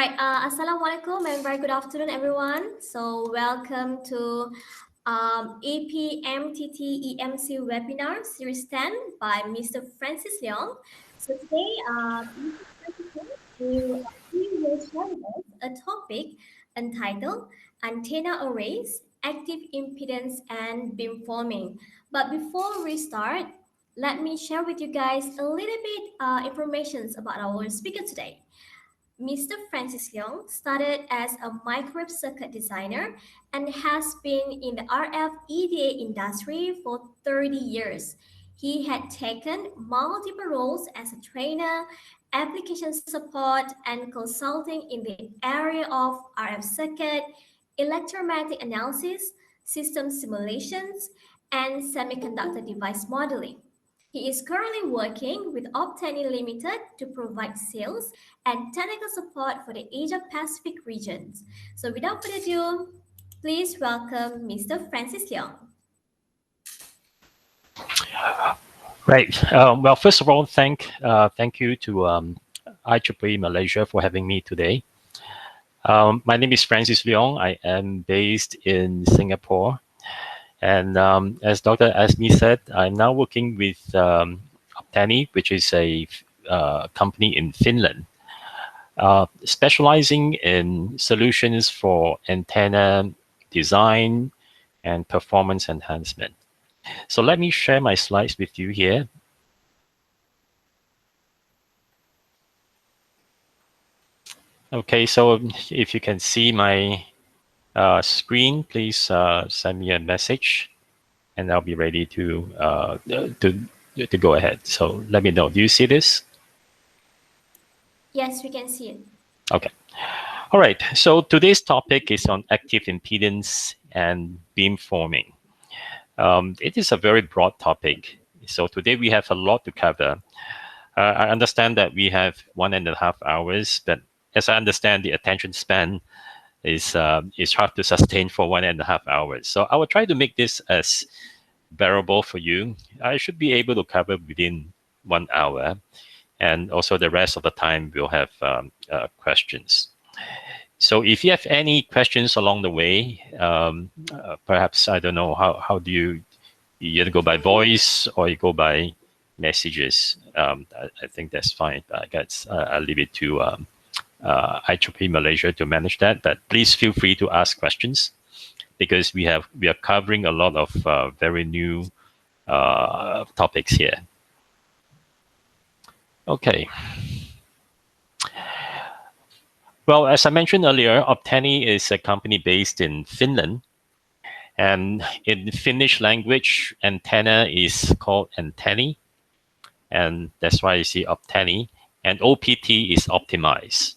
Right, Assalamualaikum and very good afternoon, everyone. So, welcome to APMTT EMC webinar series 10 by Mr. Francis Leong. So, today, Mr. Francis Leong will share with us a topic entitled Antenna Arrays, Active Impedance and Beamforming. But before we start, let me share with you guys a little bit information about our speaker today. Mr. Francis Leong started as a microwave circuit designer and has been in the RF EDA industry for 30 years. He had taken multiple roles as a trainer, application support, and consulting in the area of RF circuit, electromagnetic analysis, system simulations, and semiconductor device modeling. He is currently working with Optani Limited to provide sales and technical support for the Asia Pacific regions. So without further ado, please welcome Mr. Francis Leong. Right. Well, first of all, thank you to IEEE Malaysia for having me today. My name is Francis Leong. I am based in Singapore. And as Dr. Asmi said, I'm now working with Optani, which is a company in Finland, specializing in solutions for antenna design and performance enhancement. So let me share my slides with you here. Okay, so if you can see my screen, please send me a message, and I'll be ready to go ahead. So let me know. Do you see this? Yes, we can see it. Okay. All right. So today's topic is on active impedance and beamforming. It is a very broad topic. So today we have a lot to cover. I understand that we have 1.5 hours, but as I understand, the attention span is hard to sustain for 1.5 hours. So I will try to make this as bearable for you. I should be able to cover within 1 hour, and also the rest of the time we'll have questions. So if you have any questions along the way, perhaps, I don't know, how do you either go by voice or you go by messages? I think that's fine. I guess I'll leave it to IEEE Malaysia to manage that. But please feel free to ask questions, because we are covering a lot of very new topics here. Okay. Well, as I mentioned earlier, Optani is a company based in Finland. And in Finnish language, antenna is called antenni. And that's why you see Optani. And OPT is optimize.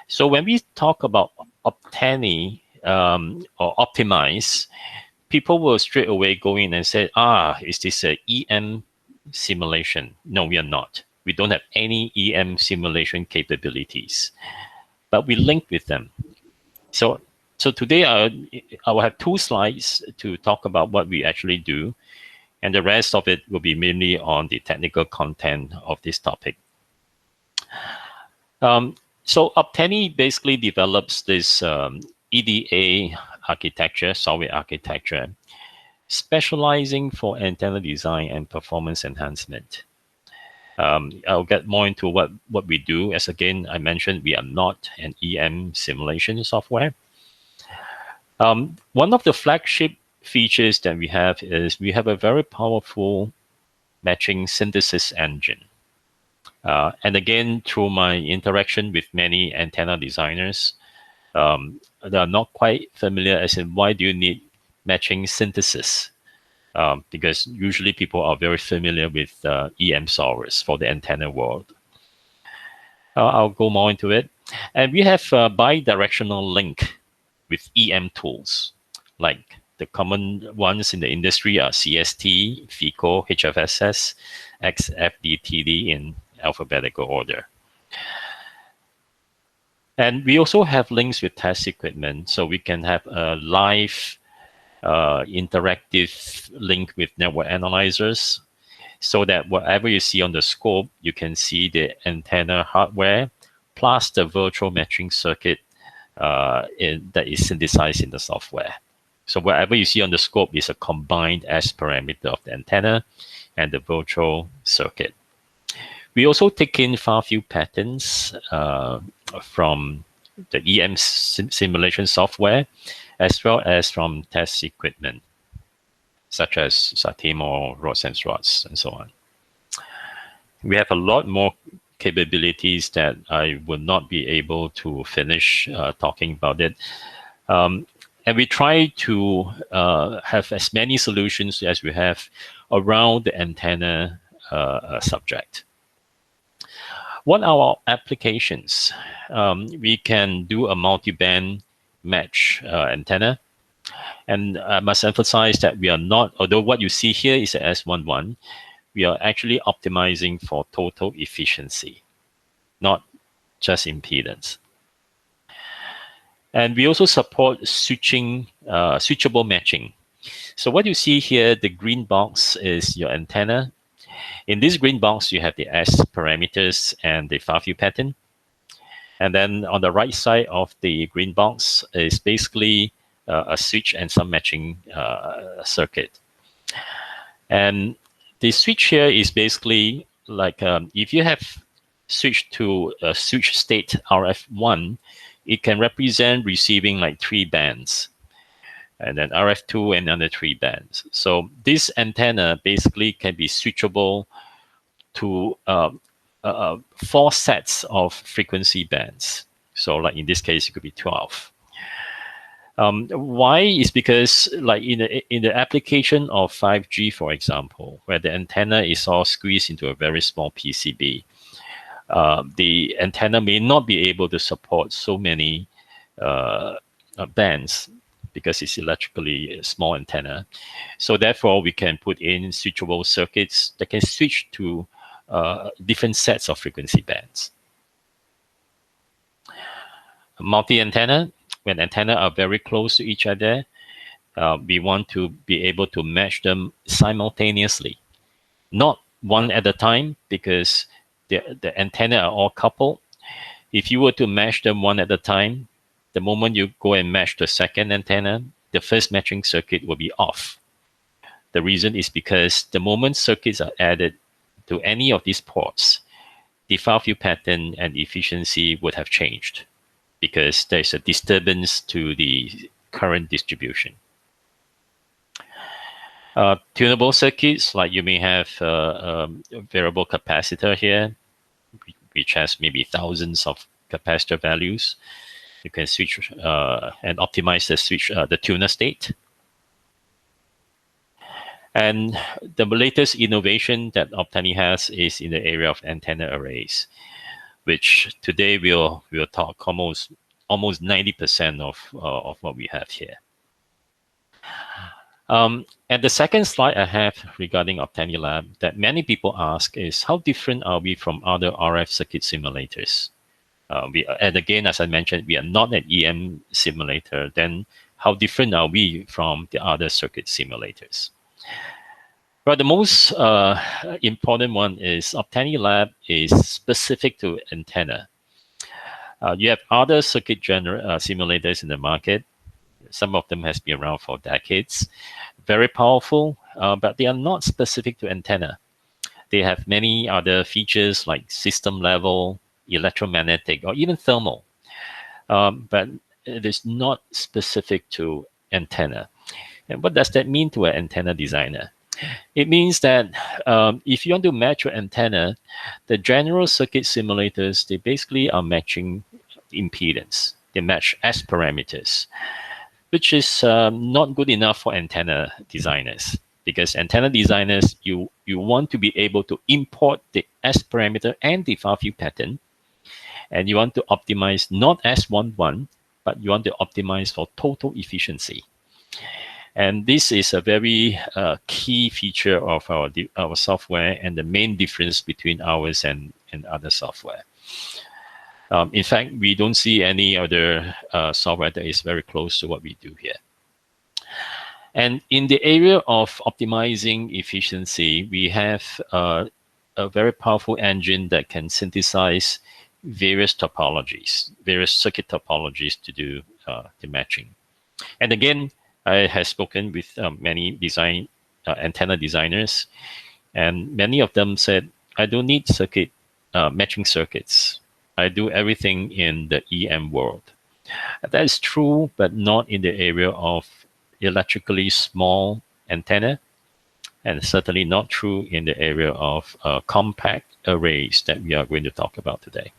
So when we talk about Optani or optimize, people will straight away go in and say, is this a EM simulation? No, we are not. We don't have any EM simulation capabilities, but we link with them. So today I will have 2 slides to talk about what we actually do, and the rest of it will be mainly on the technical content of this topic. So Optani basically develops this EDA architecture, software architecture, specializing for antenna design and performance enhancement. I'll get more into what we do. As again, I mentioned, we are not an EM simulation software. One of the flagship features that we have is we have a very powerful matching synthesis engine. And again, through my interaction with many antenna designers, they are not quite familiar as in why do you need matching synthesis? Because usually people are very familiar with EM solvers for the antenna world. I'll go more into it. And we have a bi-directional link with EM tools, like the common ones in the industry are CST, FICO, HFSS, XFDTD in alphabetical order. And we also have links with test equipment, so we can have a live interactive link with network analyzers, so that whatever you see on the scope, you can see the antenna hardware plus the virtual matching circuit that is synthesized in the software. So whatever you see on the scope is a combined S parameter of the antenna and the virtual circuit. We also take in far field patterns from the EM simulation software, as well as from test equipment, such as Satimo, rods and rods, and so on. We have a lot more capabilities that I would not be able to finish talking about it. And we try to have as many solutions as we have around the antenna subject. What are our applications? We can do a multi-band match antenna. And I must emphasize that we are not, although what you see here is a S11, we are actually optimizing for total efficiency, not just impedance. And we also support switching, switchable matching. So what you see here, the green box is your antenna. In this green box, you have the S parameters and the far field pattern. And then on the right side of the green box is basically a switch and some matching circuit. And the switch here is basically like if you have switched to a switch state RF1, it can represent receiving like 3 bands, and then RF2 and another 3 bands. So this antenna basically can be switchable to 4 sets of frequency bands. So like in this case, it could be 12. Why is because like in the application of 5G, for example, where the antenna is all squeezed into a very small PCB, the antenna may not be able to support so many bands because it's electrically a small antenna. So therefore, we can put in switchable circuits that can switch to different sets of frequency bands. Multi-antenna, when antenna are very close to each other, we want to be able to match them simultaneously, not one at a time, because the antenna are all coupled. If you were to match them one at a time, the moment you go and match the second antenna, the first matching circuit will be off. The reason is because the moment circuits are added to any of these ports, the far field pattern and efficiency would have changed because there's a disturbance to the current distribution. Tunable circuits, like you may have a variable capacitor here, which has maybe thousands of capacitor values. You can switch and optimize the tuner state. And the latest innovation that Optani has is in the area of antenna arrays, which today we'll talk almost 90% of what we have here. And the second slide I have regarding Optani Lab that many people ask is how different are we from other RF circuit simulators? And again, as I mentioned, we are not an EM simulator. Then how different are we from the other circuit simulators? Well, the most important one is Optani Lab is specific to antenna. You have other circuit simulators in the market. Some of them has been around for decades. Very powerful, but they are not specific to antenna. They have many other features like system level, electromagnetic, or even thermal. But it is not specific to antenna. And what does that mean to an antenna designer? It means that if you want to match your antenna, the general circuit simulators, they basically are matching impedance. They match S parameters, which is not good enough for antenna designers. Because antenna designers, you want to be able to import the S parameter and the far field pattern, and you want to optimize not S11, but you want to optimize for total efficiency. And this is a very key feature of our software and the main difference between ours and other software. In fact, we don't see any other software that is very close to what we do here. And in the area of optimizing efficiency, we have a very powerful engine that can synthesize various topologies, various circuit topologies to do the matching. And again, I have spoken with many antenna designers, and many of them said, I don't need matching circuits. I do everything in the EM world. That is true, but not in the area of electrically small antenna, and certainly not true in the area of compact arrays that we are going to talk about today.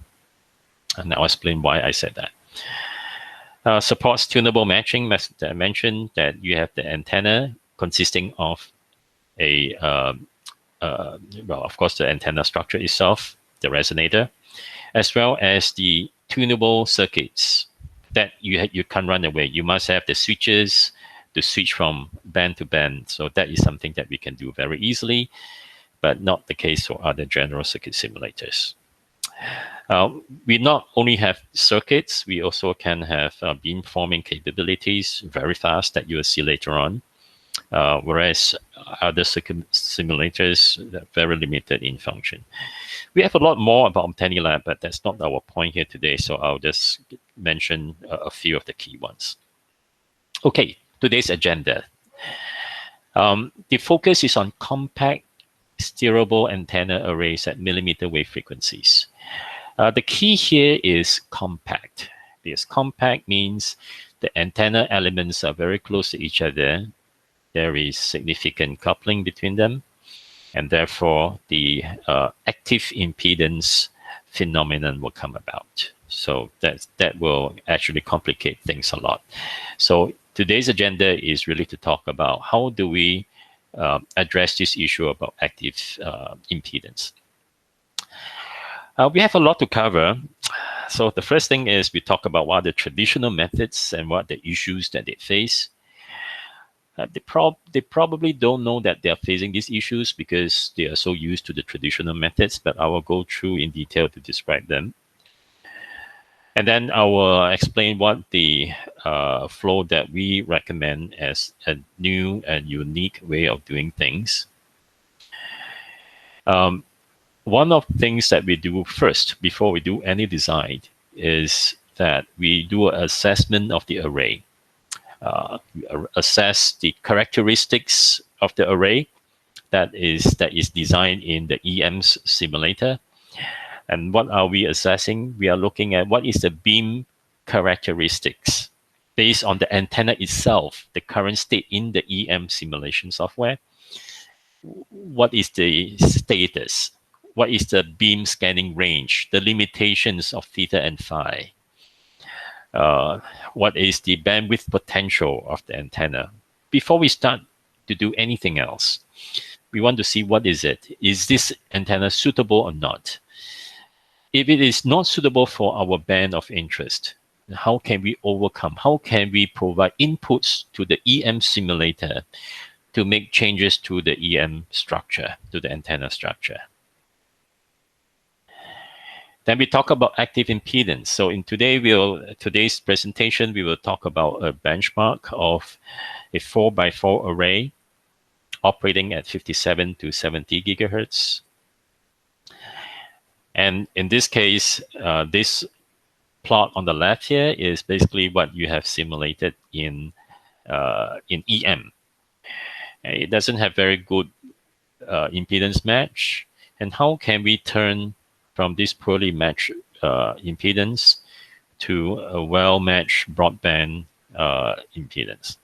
And I'll explain why I said that. Supports tunable matching. I mentioned that you have the antenna consisting of a well, of course, the antenna structure itself, the resonator, as well as the tunable circuits that you can't run away. You must have the switches to switch from band to band. So that is something that we can do very easily, but not the case for other general circuit simulators. We not only have circuits, we also can have beamforming capabilities very fast that you will see later on. Whereas other circuit simulators are very limited in function. We have a lot more about Optani Lab, but that's not our point here today. So I'll just mention a few of the key ones. Okay, today's agenda. The focus is on compact steerable antenna arrays at millimeter wave frequencies. The key here is compact, because compact means the antenna elements are very close to each other. There is significant coupling between them, and therefore the active impedance phenomenon will come about. So that will actually complicate things a lot. So today's agenda is really to talk about how do we address this issue about active impedance. We have a lot to cover. So the first thing is we talk about what are the traditional methods and what the issues that they face. They probably don't know that they are facing these issues because they are so used to the traditional methods, but I will go through in detail to describe them. And then I will explain what the flow that we recommend as a new and unique way of doing things. One of the things that we do first before we do any design is that we do an assessment of the array. Assess the characteristics of the array that is designed in the EM's simulator. And what are we assessing? We are looking at what is the beam characteristics based on the antenna itself, the current state in the EM simulation software. What is the status? What is the beam scanning range? The limitations of theta and phi? What is the bandwidth potential of the antenna? Before we start to do anything else, we want to see what is it. Is this antenna suitable or not? If it is not suitable for our band of interest, how can we overcome? How can we provide inputs to the EM simulator to make changes to the EM structure, to the antenna structure? Then we talk about active impedance. So in today's presentation, we will talk about a benchmark of a 4x4 array operating at 57 to 70 gigahertz. And in this case, this plot on the left here is basically what you have simulated in EM. It doesn't have very good impedance match. And how can we turn from this poorly matched impedance to a well-matched broadband impedance?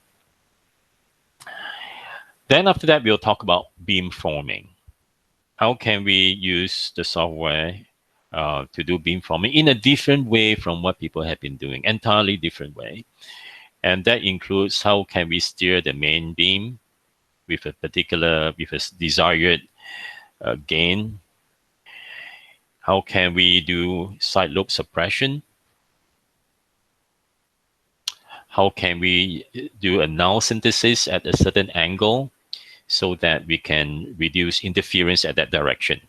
Then after that, we'll talk about beamforming. How can we use the software to do beamforming in a different way from what people have been doing, entirely different way? And that includes how can we steer the main beam with a desired gain. How can we do side lobe suppression? How can we do a null synthesis at a certain angle so that we can reduce interference at that direction?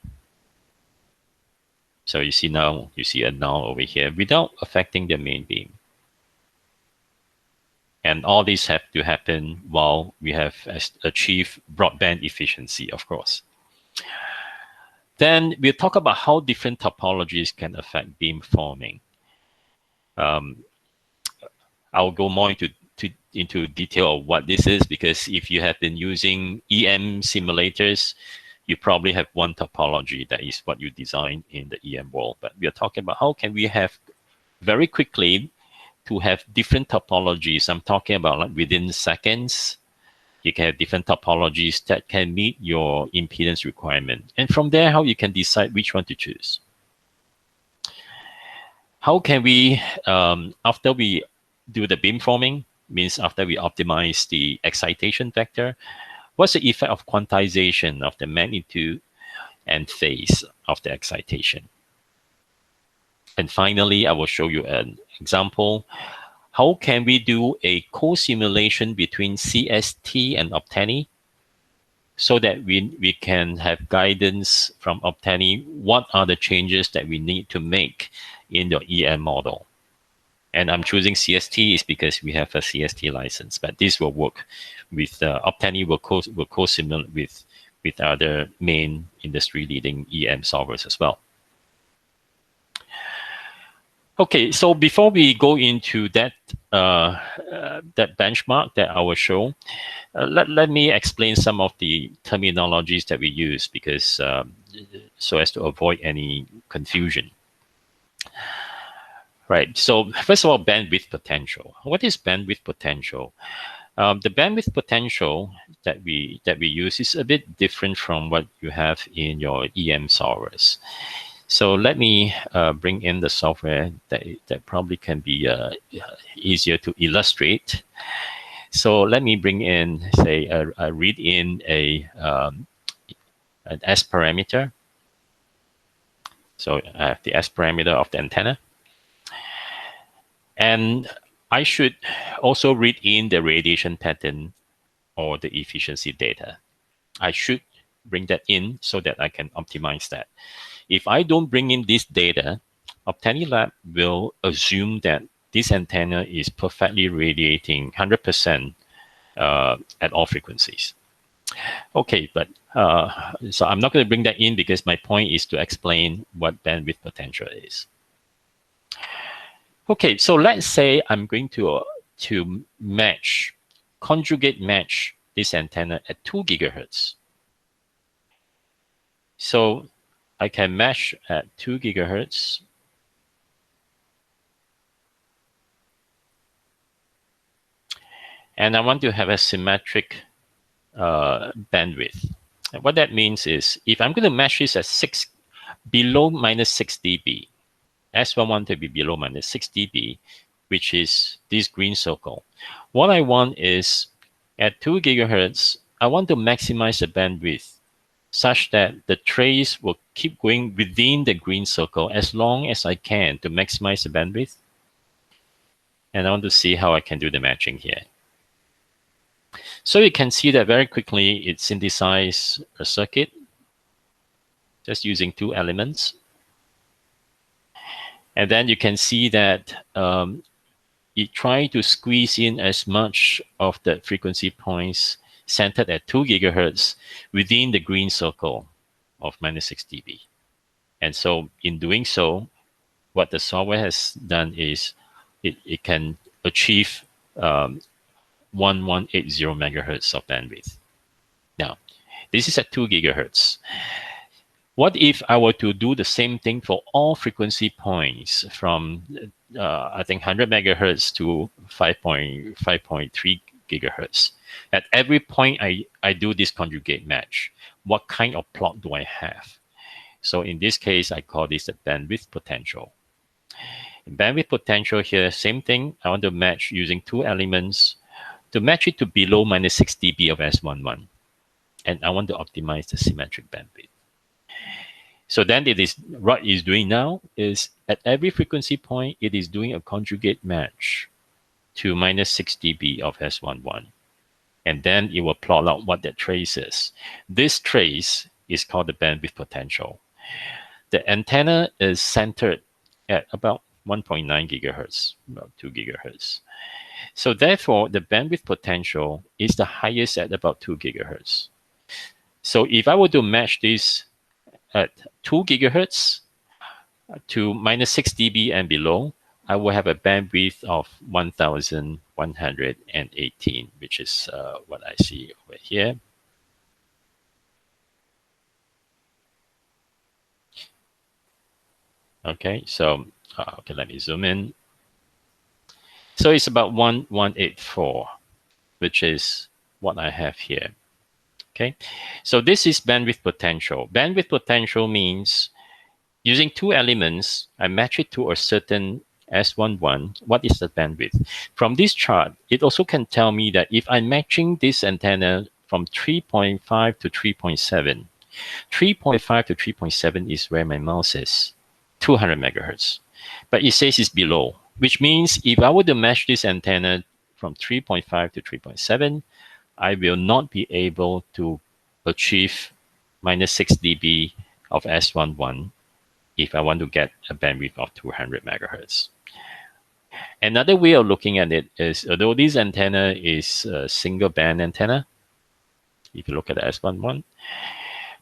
So you see a null over here without affecting the main beam. And all these have to happen while we have achieved broadband efficiency, of course. Then we'll talk about how different topologies can affect beamforming. Um, I'll go more into detail of what this is, because if you have been using EM simulators, you probably have one topology that is what you design in the EM world. But we are talking about how can we have very quickly to have different topologies. I'm talking about like within seconds, you can have different topologies that can meet your impedance requirement. And from there, how you can decide which one to choose. How can we, after we do the beamforming, means after we optimize the excitation vector, what's the effect of quantization of the magnitude and phase of the excitation? And finally, I will show you an example. How can we do a co-simulation between CST and Optani so that we can have guidance from Optani? What are the changes that we need to make in your EM model? And I'm choosing CST is because we have a CST license, but this will work with Optani will co-simulate with other main industry leading EM solvers as well. Okay, so before we go into that that benchmark that I will show, let me explain some of the terminologies that we use, because so as to avoid any confusion. Right. So first of all, bandwidth potential. What is bandwidth potential? The bandwidth potential that we use is a bit different from what you have in your EM solvers. So let me bring in the software that probably can be easier to illustrate. So let me bring in, say, a read in an S parameter. So I have the S parameter of the antenna. And I should also read in the radiation pattern or the efficiency data. I should bring that in so that I can optimize that. If I don't bring in this data, Optani Lab will assume that this antenna is perfectly radiating 100% at all frequencies. Okay, but so I'm not going to bring that in because my point is to explain what bandwidth potential is. Okay, so let's say I'm going to match, conjugate match this antenna at 2 gigahertz. So I can mesh at 2 gigahertz. And I want to have a symmetric bandwidth. And what that means is if I'm going to mesh this at below minus 6 dB, S11 to be below minus 6 dB, which is this green circle. What I want is at 2 gigahertz, I want to maximize the bandwidth such that the trace will keep going within the green circle as long as I can to maximize the bandwidth. And I want to see how I can do the matching here. So you can see that very quickly it synthesized a circuit just using 2 elements. And then you can see that it tried to squeeze in as much of the frequency points centered at 2 gigahertz within the green circle of minus 6 dB. And so in doing so, what the software has done is it can achieve 1180 megahertz of bandwidth. Now, this is at 2 gigahertz. What if I were to do the same thing for all frequency points from, I think, 100 megahertz to 5.3 gigahertz? At every point I do this conjugate match, what kind of plot do I have? So in this case, I call this the bandwidth potential. In bandwidth potential here, same thing. I want to match using 2 elements to match it to below minus 6 dB of S11. And I want to optimize the symmetric bandwidth. So then what it's doing now is at every frequency point, it is doing a conjugate match to minus 6 dB of S11. And then it will plot out what that trace is. This trace is called the bandwidth potential. The antenna is centered at about 1.9 gigahertz, about 2 gigahertz. So therefore, the bandwidth potential is the highest at about 2 gigahertz. So if I were to match this at 2 gigahertz to minus 6 dB and below, I will have a bandwidth of 1118, which is what I see over here. Okay, so okay, let me zoom in. So it's about 1184, which is what I have here. Okay, so this is bandwidth potential. Bandwidth potential means using two elements, I match it to a certain S11. What is the bandwidth? From this chart, it also can tell me that if I'm matching this antenna from 3.5 to 3.7, 3.5 to 3.7 is where my mouse is, 200 megahertz. But it says it's below, which means if I were to match this antenna from 3.5 to 3.7, I will not be able to achieve minus 6 dB of S11 if I want to get a bandwidth of 200 megahertz. Another way of looking at it is, although this antenna is a single band antenna, if you look at the S11,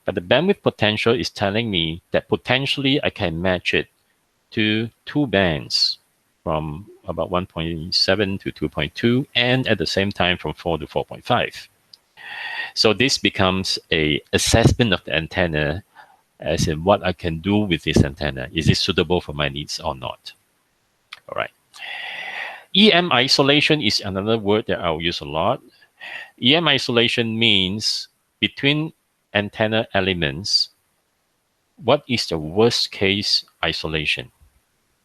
but the bandwidth potential is telling me that potentially I can match it to two bands from about 1.7 to 2.2, and at the same time from 4 to 4.5. So this becomes a assessment of the antenna as in what I can do with this antenna. Is it suitable for my needs or not? All right. EM isolation is another word that I'll use a lot. EM isolation means between antenna elements, what is the worst case isolation?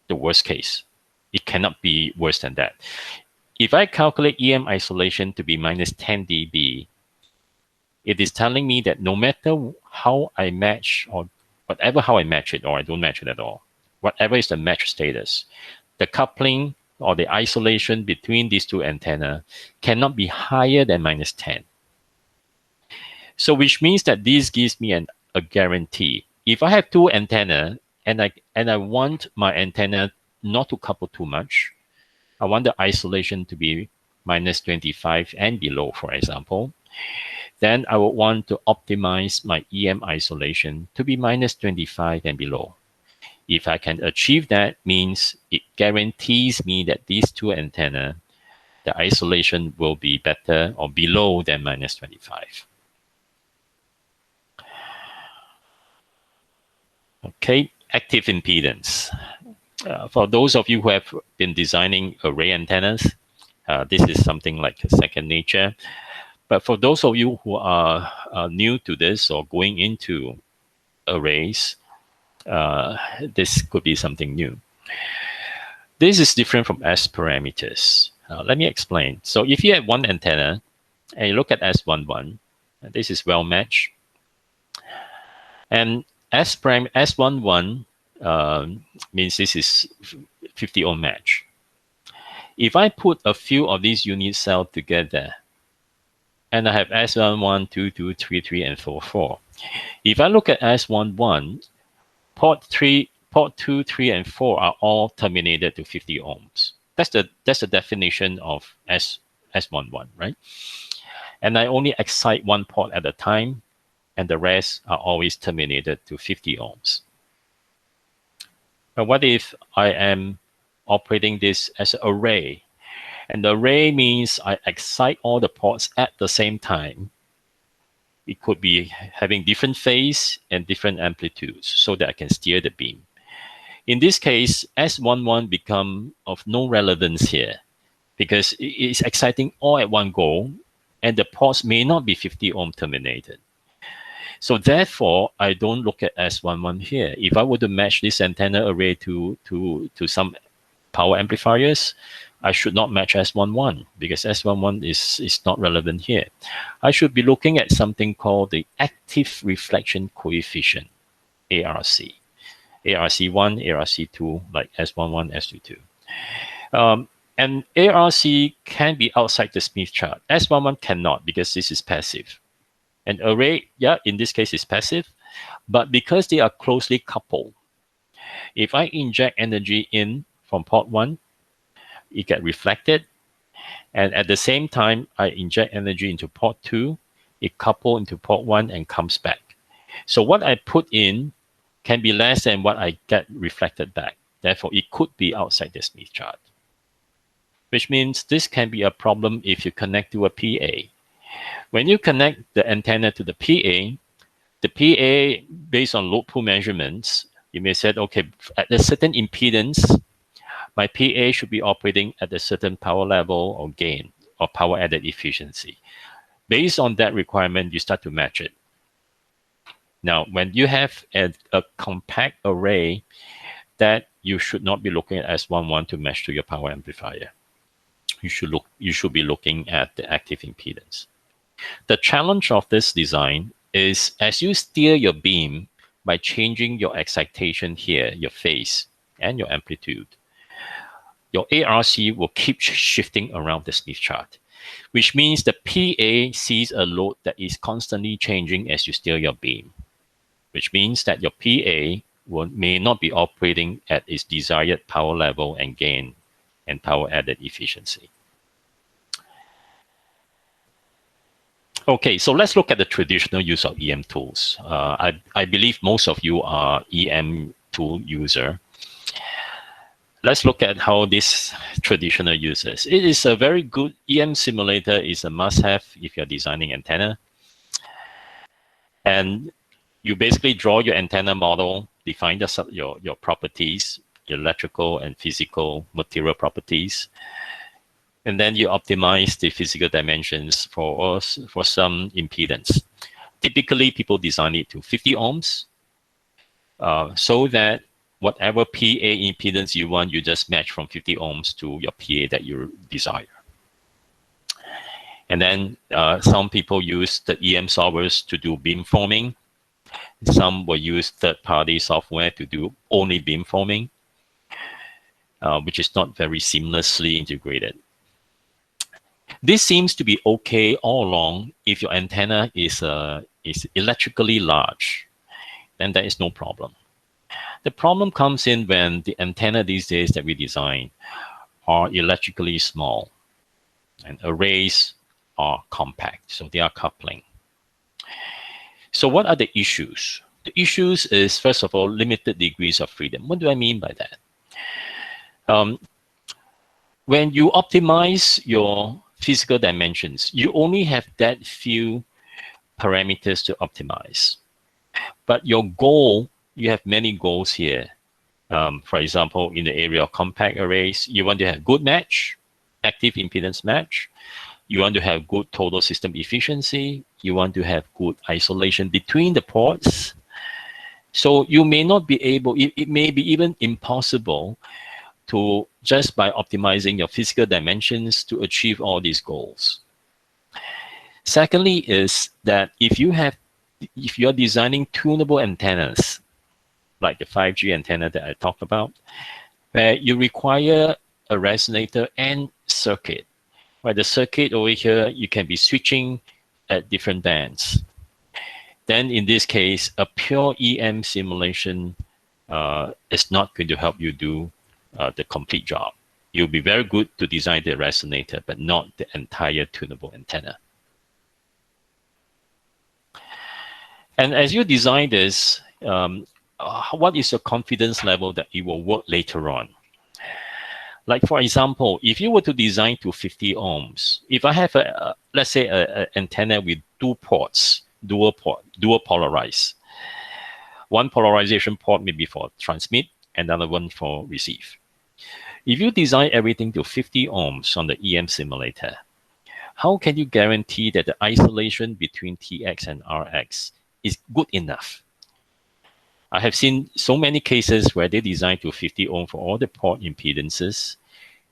The worst case. It cannot be worse than that. If I calculate EM isolation to be minus 10 dB, it is telling me that no matter how I match, or whatever how I match it, or I don't match it at all, whatever is the match status, the coupling or the isolation between these two antenna cannot be higher than minus 10. So which means that this gives me a guarantee. If I have two antenna and I want my antenna not to couple too much, I want the isolation to be minus 25 and below, for example, then I would want to optimize my EM isolation to be minus 25 and below. If I can achieve that, means it guarantees me that these two antenna, the isolation will be better or below than minus 25. Okay, active impedance. For those of you who have been designing array antennas, this is something like a second nature. But for those of you who are new to this or going into arrays, this could be something new. This is different from S parameters. Let me explain. So if you have one antenna and you look at S11, this is well matched. And S11 means this is 50 ohm match. If I put a few of these unit cells together, and I have S11, 2, 2, 3, 3, and 4, 4. If I look at S11, port 2, 3, and 4 are all terminated to 50 ohms. That's the definition of S11, right? And I only excite one port at a time, and the rest are always terminated to 50 ohms. But what if I am operating this as an array? And the array means I excite all the ports at the same time. It could be having different phase and different amplitudes so that I can steer the beam. In this case, S11 become of no relevance here because it is exciting all at one go, and the ports may not be 50 ohm terminated. So therefore, I don't look at S11 here. If I were to match this antenna array to some power amplifiers, I should not match S11 because S11 is not relevant here. I should be looking at something called the active reflection coefficient, ARC. ARC1, ARC2, like S11, S22. And ARC can be outside the Smith chart. S11 cannot because this is passive. An array, yeah, in this case is passive, but because they are closely coupled, if I inject energy in from port 1, it gets reflected, and at the same time, I inject energy into port 2, it couples into port 1 and comes back. So what I put in can be less than what I get reflected back. Therefore, it could be outside the Smith chart, which means this can be a problem if you connect to a PA. When you connect the antenna to the PA, based on load pool measurements, you may say, okay, at a certain impedance, my PA should be operating at a certain power level or gain or power added efficiency. Based on that requirement, you start to match it. Now, when you have a compact array, that you should not be looking at S11 to match to your power amplifier. You should be looking at the active impedance. The challenge of this design is as you steer your beam by changing your excitation here, your phase, and your amplitude, your ARC will keep shifting around the Smith chart, which means the PA sees a load that is constantly changing as you steer your beam, which means that your PA may not be operating at its desired power level and gain and power added efficiency. Okay, so let's look at the traditional use of EM tools. I believe most of you are EM tool user. Let's look at how this traditional uses. It is a very good EM simulator is a must-have if you're designing antenna. And you basically draw your antenna model, define your properties, your electrical and physical material properties, and then you optimize the physical dimensions for some impedance. Typically, people design it to 50 ohms, so that whatever PA impedance you want, you just match from 50 ohms to your PA that you desire. And then some people use the EM solvers to do beamforming. Some will use third-party software to do only beamforming, which is not very seamlessly integrated. This seems to be okay all along if your antenna is electrically large, then there is no problem. The problem comes in when the antenna these days that we design are electrically small and arrays are compact, so they are coupling. So what are the issues? The issues is, first of all, limited degrees of freedom. What do I mean by that? When you optimize your physical dimensions, you only have that few parameters to optimize. But your goal, you have many goals here. For example, in the area of compact arrays, you want to have good match, active impedance match. You want to have good total system efficiency. You want to have good isolation between the ports. So you may not be able, it may be even impossible to just by optimizing your physical dimensions to achieve all these goals. Secondly is that if you're designing tunable antennas, like the 5G antenna that I talked about, where you require a resonator and circuit. Where the circuit over here, you can be switching at different bands. Then in this case, a pure EM simulation is not going to help you do the complete job. You'll be very good to design the resonator, but not the entire tunable antenna. And as you design this, what is your confidence level that it will work later on? Like for example, if you were to design to 50 ohms, if I have let's say an antenna with two ports, dual polarized. One polarization port may be for transmit, another one for receive. If you design everything to 50 ohms on the EM simulator, how can you guarantee that the isolation between TX and RX is good enough? I have seen so many cases where they design to 50 ohm for all the port impedances.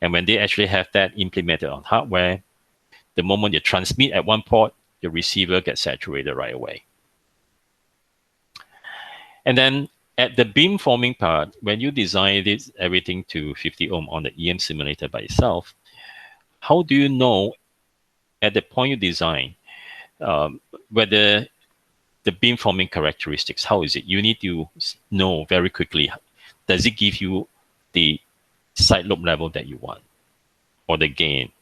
And when they actually have that implemented on hardware, the moment you transmit at one port, your receiver gets saturated right away. And then at the beamforming part, when you design everything to 50 ohm on the EM simulator by itself, how do you know at the point you design whether the beamforming characteristics, how is it? You need to know very quickly, does it give you the side lobe level that you want or the gain?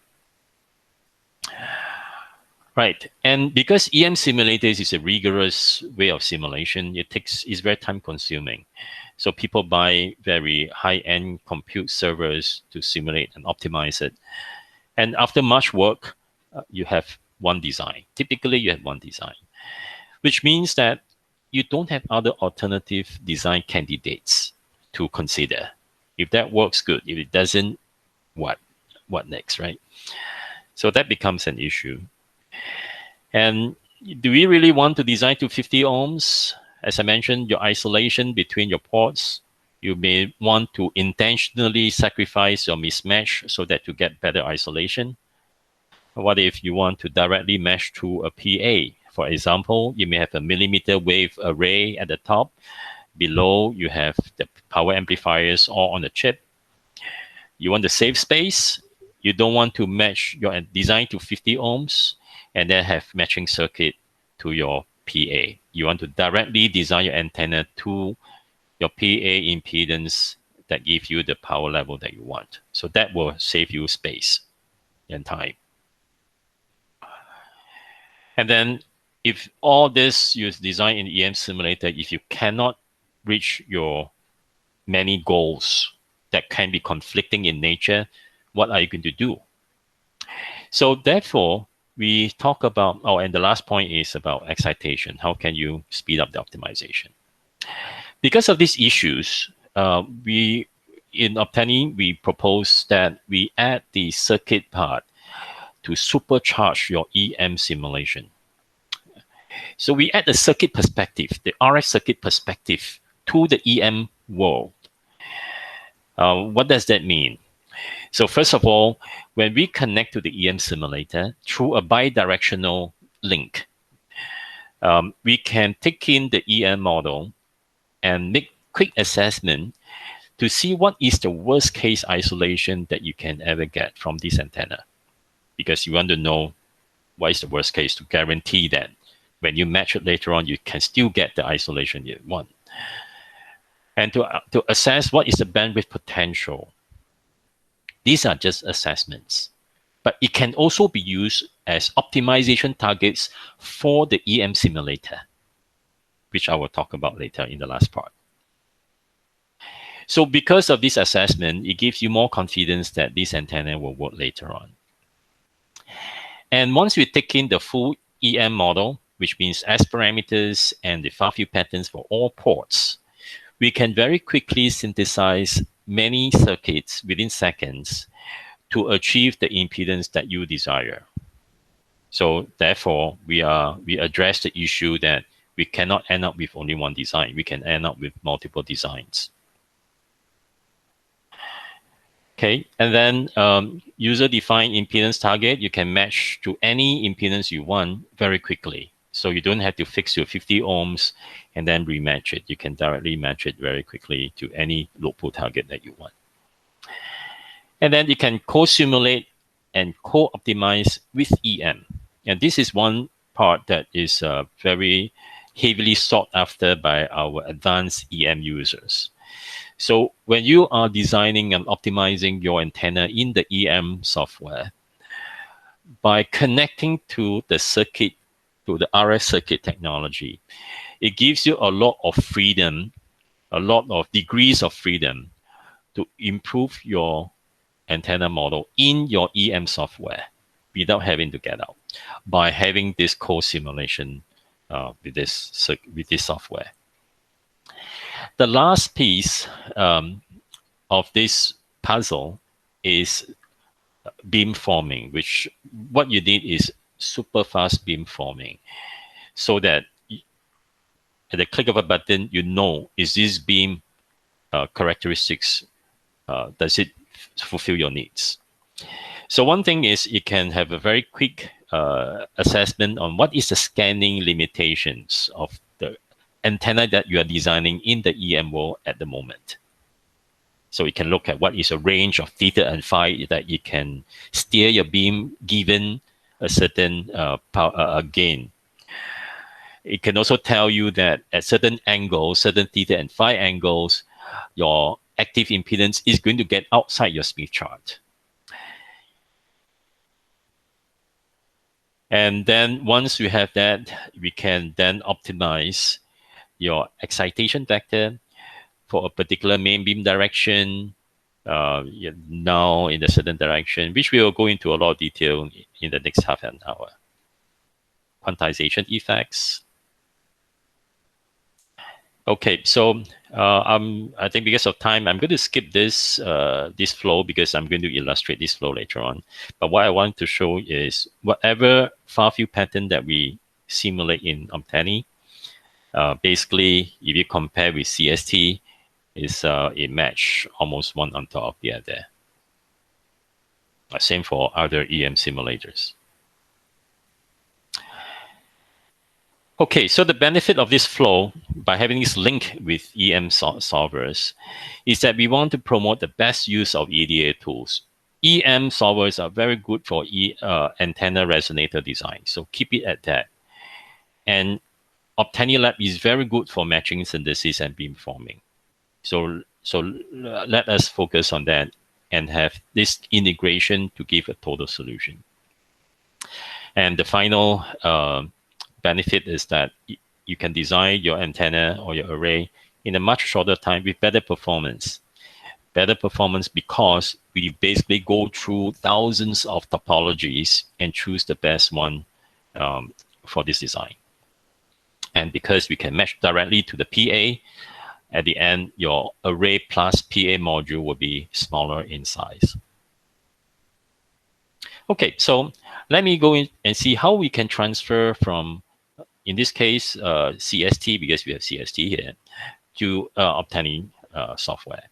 Right. And because EM simulators is a rigorous way of simulation, it's very time consuming. So people buy very high end compute servers to simulate and optimize it. And after much work, you have one design. Typically, you have one design, which means that you don't have other alternative design candidates to consider. If that works, good. If it doesn't, what? What next, right? So that becomes an issue. And do we really want to design to 50 ohms? As I mentioned, your isolation between your ports, you may want to intentionally sacrifice your mismatch so that you get better isolation. What if you want to directly mesh through a PA? For example, you may have a millimeter wave array at the top. Below, you have the power amplifiers all on the chip. You want to save space. You don't want to match your design to 50 ohms and then have matching circuit to your PA. You want to directly design your antenna to your PA impedance that give you the power level that you want. So that will save you space and time. And then if all this you design in EM simulator, if you cannot reach your many goals that can be conflicting in nature, what are you going to do? So therefore, we talk about, oh, and the last point is about excitation. How can you speed up the optimization? Because of these issues, we in Optani, we propose that we add the circuit part to supercharge your EM simulation. So we add the circuit perspective, the RF circuit perspective to the EM world. What does that mean? So first of all, when we connect to the EM simulator through a bidirectional link, we can take in the EM model and make quick assessment to see what is the worst case isolation that you can ever get from this antenna. Because you want to know what is the worst case to guarantee that when you match it later on, you can still get the isolation you want. And to assess what is the bandwidth potential. These are just assessments, but it can also be used as optimization targets for the EM simulator, which I will talk about later in the last part. So because of this assessment, it gives you more confidence that this antenna will work later on. And once we take in the full EM model, which means S parameters and the far field patterns for all ports, we can very quickly synthesize many circuits within seconds to achieve the impedance that you desire. So therefore, we address the issue that we cannot end up with only one design. We can end up with multiple designs. Okay, and then user-defined impedance target, you can match to any impedance you want very quickly. So you don't have to fix your 50 ohms and then rematch it. You can directly match it very quickly to any load pull target that you want. And then you can co-simulate and co-optimize with EM. And this is one part that is very heavily sought after by our advanced EM users. So when you are designing and optimizing your antenna in the EM software, by connecting to the circuit, to the RF circuit technology, it gives you a lot of freedom, a lot of degrees of freedom to improve your antenna model in your EM software without having to get out by having this co-simulation with this software. The last piece of this puzzle is beamforming, which what you need is super fast beamforming, so that at the click of a button, you know, is this beam characteristics, does it fulfill your needs? So one thing is you can have a very quick assessment on what is the scanning limitations of the antenna that you are designing in the EM world at the moment. So you can look at what is a range of theta and phi that you can steer your beam given a certain gain. It can also tell you that at certain angles, certain theta and phi angles, your active impedance is going to get outside your Smith chart. And then once we have that, we can then optimize your excitation vector for a particular main beam direction, now in a certain direction, which we will go into a lot of detail in the next half an hour. Quantization effects. Okay, so I think because of time, I'm going to skip this flow because I'm going to illustrate this flow later on. But what I want to show is whatever far field pattern that we simulate in Optani, basically, if you compare with CST, is a match almost one on top of the other. Same for other EM simulators. Okay, so the benefit of this flow by having this link with EM solvers is that we want to promote the best use of EDA tools. EM solvers are very good for antenna resonator design, so keep it at that. And Optani Lab is very good for matching synthesis and beamforming. So let us focus on that and have this integration to give a total solution. And the final benefit is that you can design your antenna or your array in a much shorter time with better performance. Better performance because we basically go through thousands of topologies and choose the best one for this design. And because we can match directly to the PA, at the end, your array plus PA module will be smaller in size. Okay, so let me go in and see how we can transfer from, in this case, CST, because we have CST here, to Optani software.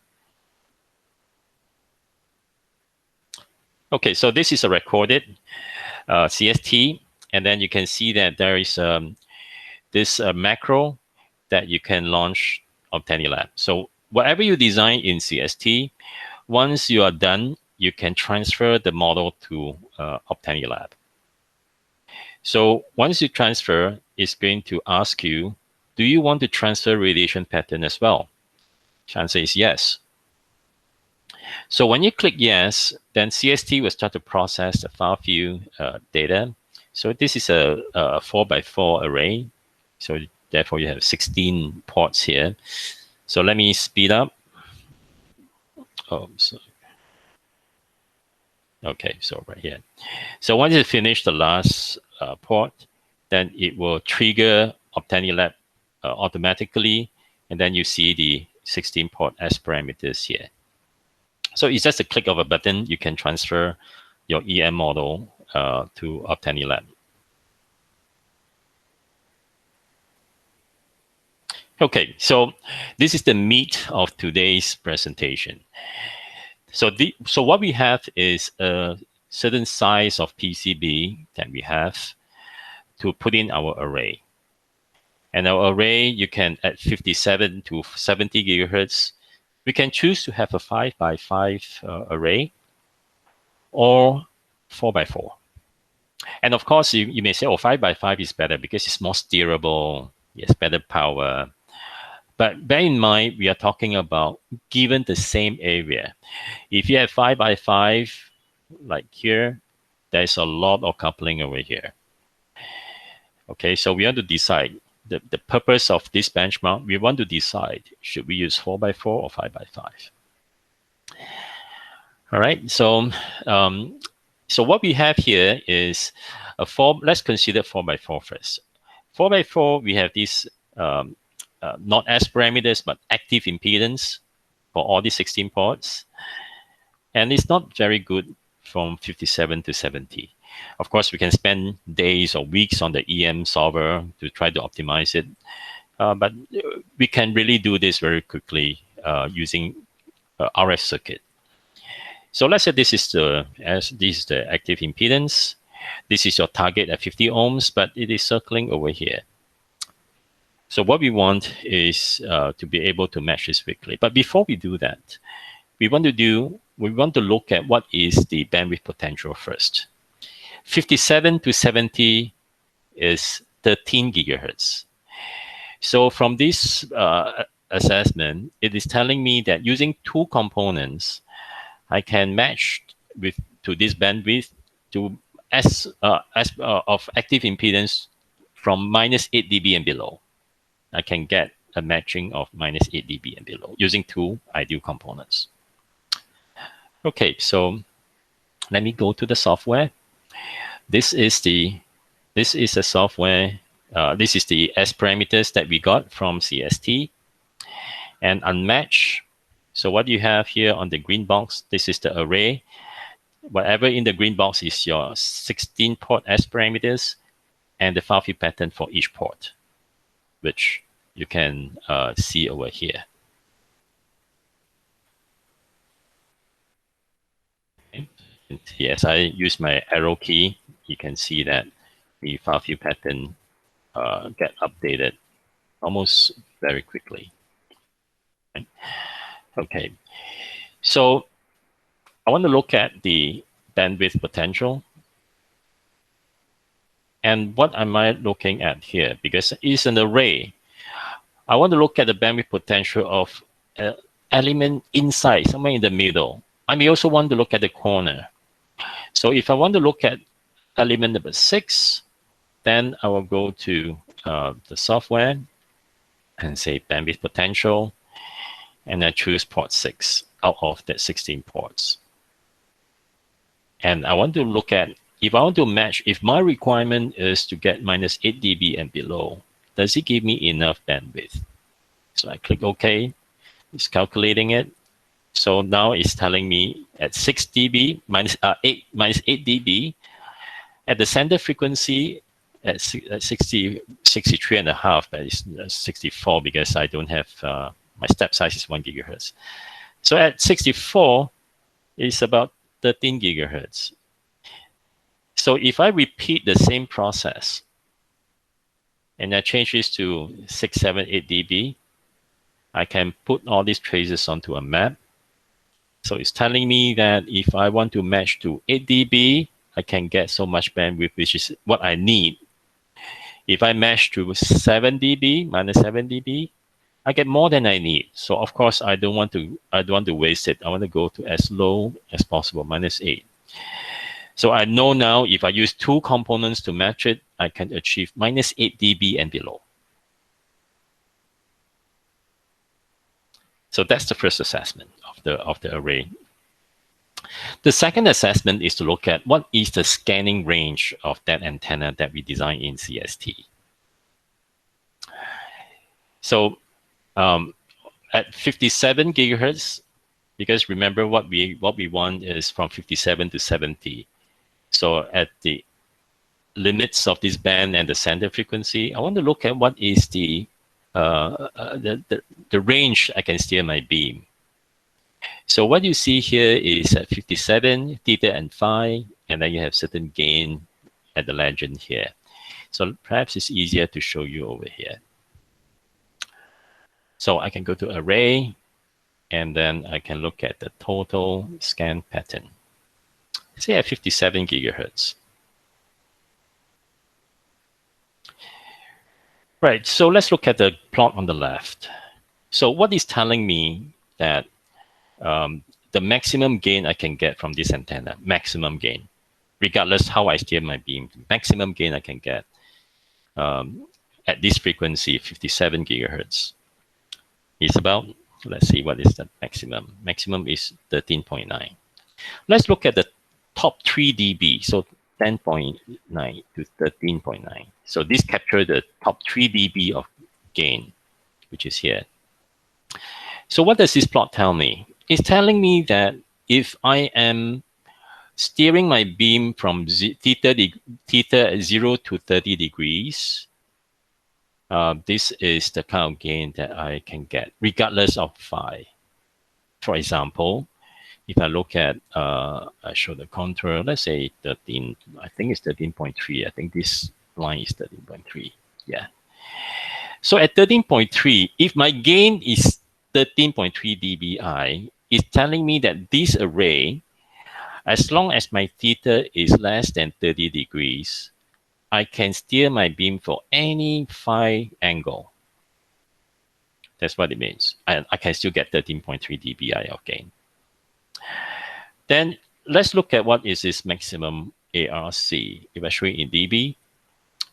Okay, so this is a recorded CST, and then you can see that there is this macro that you can launch Optani Lab. So whatever you design in CST, once you are done, you can transfer the model to Optani Lab. So once you transfer, it's going to ask you, do you want to transfer radiation pattern as well? Chance is yes. So when you click yes, then CST will start to process the far field data. So this is a 4x4 array. So therefore you have 16 ports here. So let me speed up. Okay, so right here. So once you finish the last port, then it will trigger Optani Lab automatically, and then you see the 16 port S parameters here. So it's just a click of a button, you can transfer your EM model to Optani Lab. Okay, so this is the meat of today's presentation. So what we have is a certain size of PCB that we have to put in our array. And our array, you can at 57 to 70 gigahertz, we can choose to have a 5x5 array or 4x4. And of course, you may say, oh, 5x5 is better because it's more steerable, yes, better power. But bear in mind, we are talking about given the same area. If you have 5x5, like here, there's a lot of coupling over here. Okay, so we want to decide the purpose of this benchmark. We want to decide, should we use 4x4 or 5x5? All right, so what we have here is let's consider 4x4 first. 4x4, we have these not S parameters, but active impedance for all these 16 ports. And it's not very good from 57 to 70. Of course, we can spend days or weeks on the EM solver to try to optimize it. But we can really do this very quickly using RF circuit. So let's say this is the active impedance. This is your target at 50 ohms, but it is circling over here. So what we want is to be able to match this quickly. But before we do that, we want to look at what is the bandwidth potential first. 57 to 70 is 13 gigahertz. So from this assessment, it is telling me that using two components, I can match to this bandwidth to of active impedance from minus 8 dB and below. I can get a matching of minus 8 dB and below using two ideal components. Okay, so let me go to the software. This is the software. This is the S parameters that we got from CST and unmatch. So what you have here on the green box, this is the array. Whatever in the green box is your 16 port S parameters and the far field pattern for each port, which you can see over here. Okay. Yes, I use my arrow key. You can see that the far field pattern get updated almost very quickly. Right? Okay, so I want to look at the bandwidth potential. And what am I looking at here? Because it's an array. I want to look at the bandwidth potential of an element inside, somewhere in the middle. I may also want to look at the corner. So if I want to look at element number 6, then I will go to the software and say bandwidth potential, and I choose port 6 out of that 16 ports. And I want to look at, if I want to match, if my requirement is to get minus 8 dB and below, does it give me enough bandwidth? So I click OK. It's calculating it. So now it's telling me at 6 dB minus 8 dB at the center frequency at 63 and a half, but it's 64 because I don't have my step size is 1 gigahertz. So at 64, it's about 13 gigahertz. So if I repeat the same process and I change this to 6, 7, 8 dB, I can put all these traces onto a map. So it's telling me that if I want to match to 8 dB, I can get so much bandwidth, which is what I need. If I match to 7 dB, minus 7 dB, I get more than I need. So of course, I don't want to waste it. I want to go to as low as possible, minus 8. So I know now if I use two components to match it, I can achieve minus 8 dB and below. So that's the first assessment of the array. The second assessment is to look at what is the scanning range of that antenna that we designed in CST. So at 57 gigahertz, because remember what we want is from 57 to 70. So at the limits of this band and the center frequency, I want to look at what is the range I can steer my beam. So what you see here is at 57, theta and phi, and then you have certain gain at the legend here. So perhaps it's easier to show you over here. So I can go to array, and then I can look at the total scan pattern. Say at 57 gigahertz. Right, so let's look at the plot on the left. So what is telling me that the maximum gain I can get from this antenna, maximum gain, regardless how I steer my beam, maximum gain I can get at this frequency, 57 gigahertz, is about, let's see, what is the maximum? Maximum is 13.9. Let's look at the top 3 dB, so 10.9 to 13.9. So this captures the top 3 dB of gain, which is here. So what does this plot tell me? It's telling me that if I am steering my beam from theta 0 to 30 degrees, this is the kind of gain that I can get, regardless of phi. For example, if I look at, I show the contour, let's say 13, I think it's 13.3. I think this line is 13.3. Yeah. So at 13.3, if my gain is 13.3 dBi, it's telling me that this array, as long as my theta is less than 30 degrees, I can steer my beam for any phi angle. That's what it means. I can still get 13.3 dBi of gain. Then let's look at what is its maximum ARC. If I show it in dB,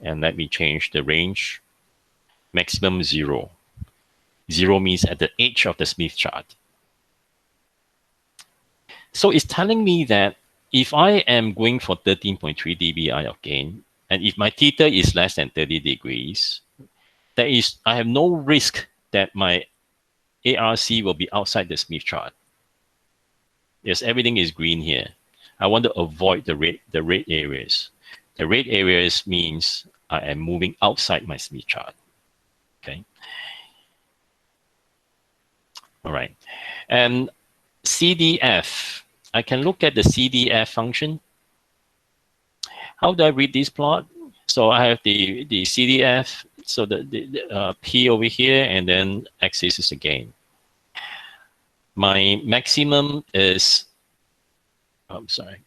and let me change the range, maximum 0. 0 means at the edge of the Smith chart. So it's telling me that if I am going for 13.3 dBi of gain, and if my theta is less than 30 degrees, I have no risk that my ARC will be outside the Smith chart. Yes, everything is green here. I want to avoid the red areas. The red areas means I am moving outside my Smith chart. Okay. All right. And CDF. I can look at the CDF function. How do I read this plot? So I have the CDF, so the P over here, and then axis is the gain. My maximum is, I'm sorry.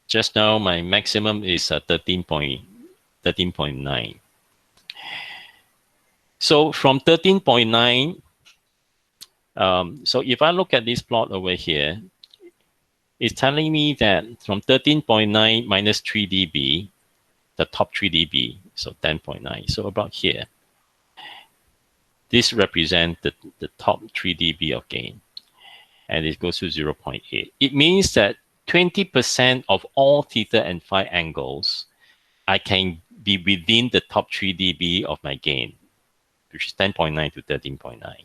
Just now, my maximum is 13.9. So from 13.9, so if I look at this plot over here, it's telling me that from 13.9 minus 3 dB, the top 3 dB, so 10.9, so about here. This represents the top 3 dB of gain, and it goes to 0.8. It means that 20% of all theta and phi angles, I can be within the top 3 dB of my gain, which is 10.9 to 13.9.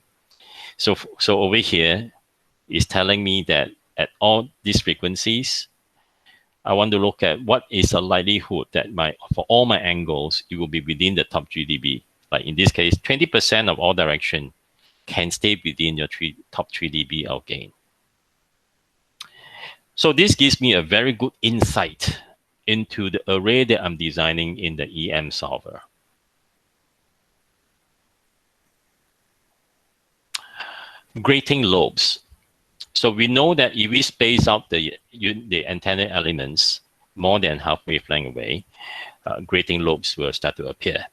So over here is telling me that at all these frequencies, I want to look at what is the likelihood that for all my angles, it will be within the top 3 dB. Like in this case, 20% of all direction can stay within your top 3 dB of gain. So this gives me a very good insight into the array that I'm designing in the EM solver. Grating lobes. So we know that if we space out the antenna elements more than half wavelength away, grating lobes will start to appear.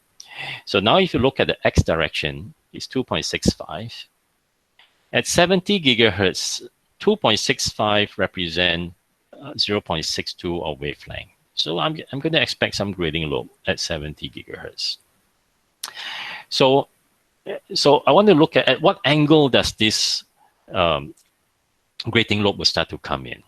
So now if you look at the x direction, it's 2.65. At 70 gigahertz, 2.65 represent 0.62 of wavelength. So I'm going to expect some grating lobe at 70 gigahertz. So I want to look at what angle does this grating lobe will start to come in.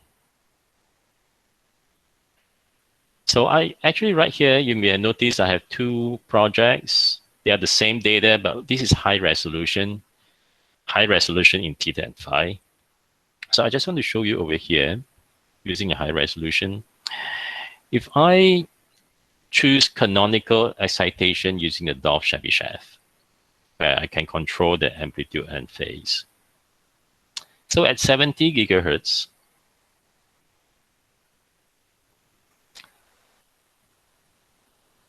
So I actually right here, you may notice I have two projects. They are the same data, but this is high resolution in theta and phi. So I just want to show you over here using a high resolution. If I choose canonical excitation using the Dolph-Chebyshev, where I can control the amplitude and phase. So at 70 gigahertz,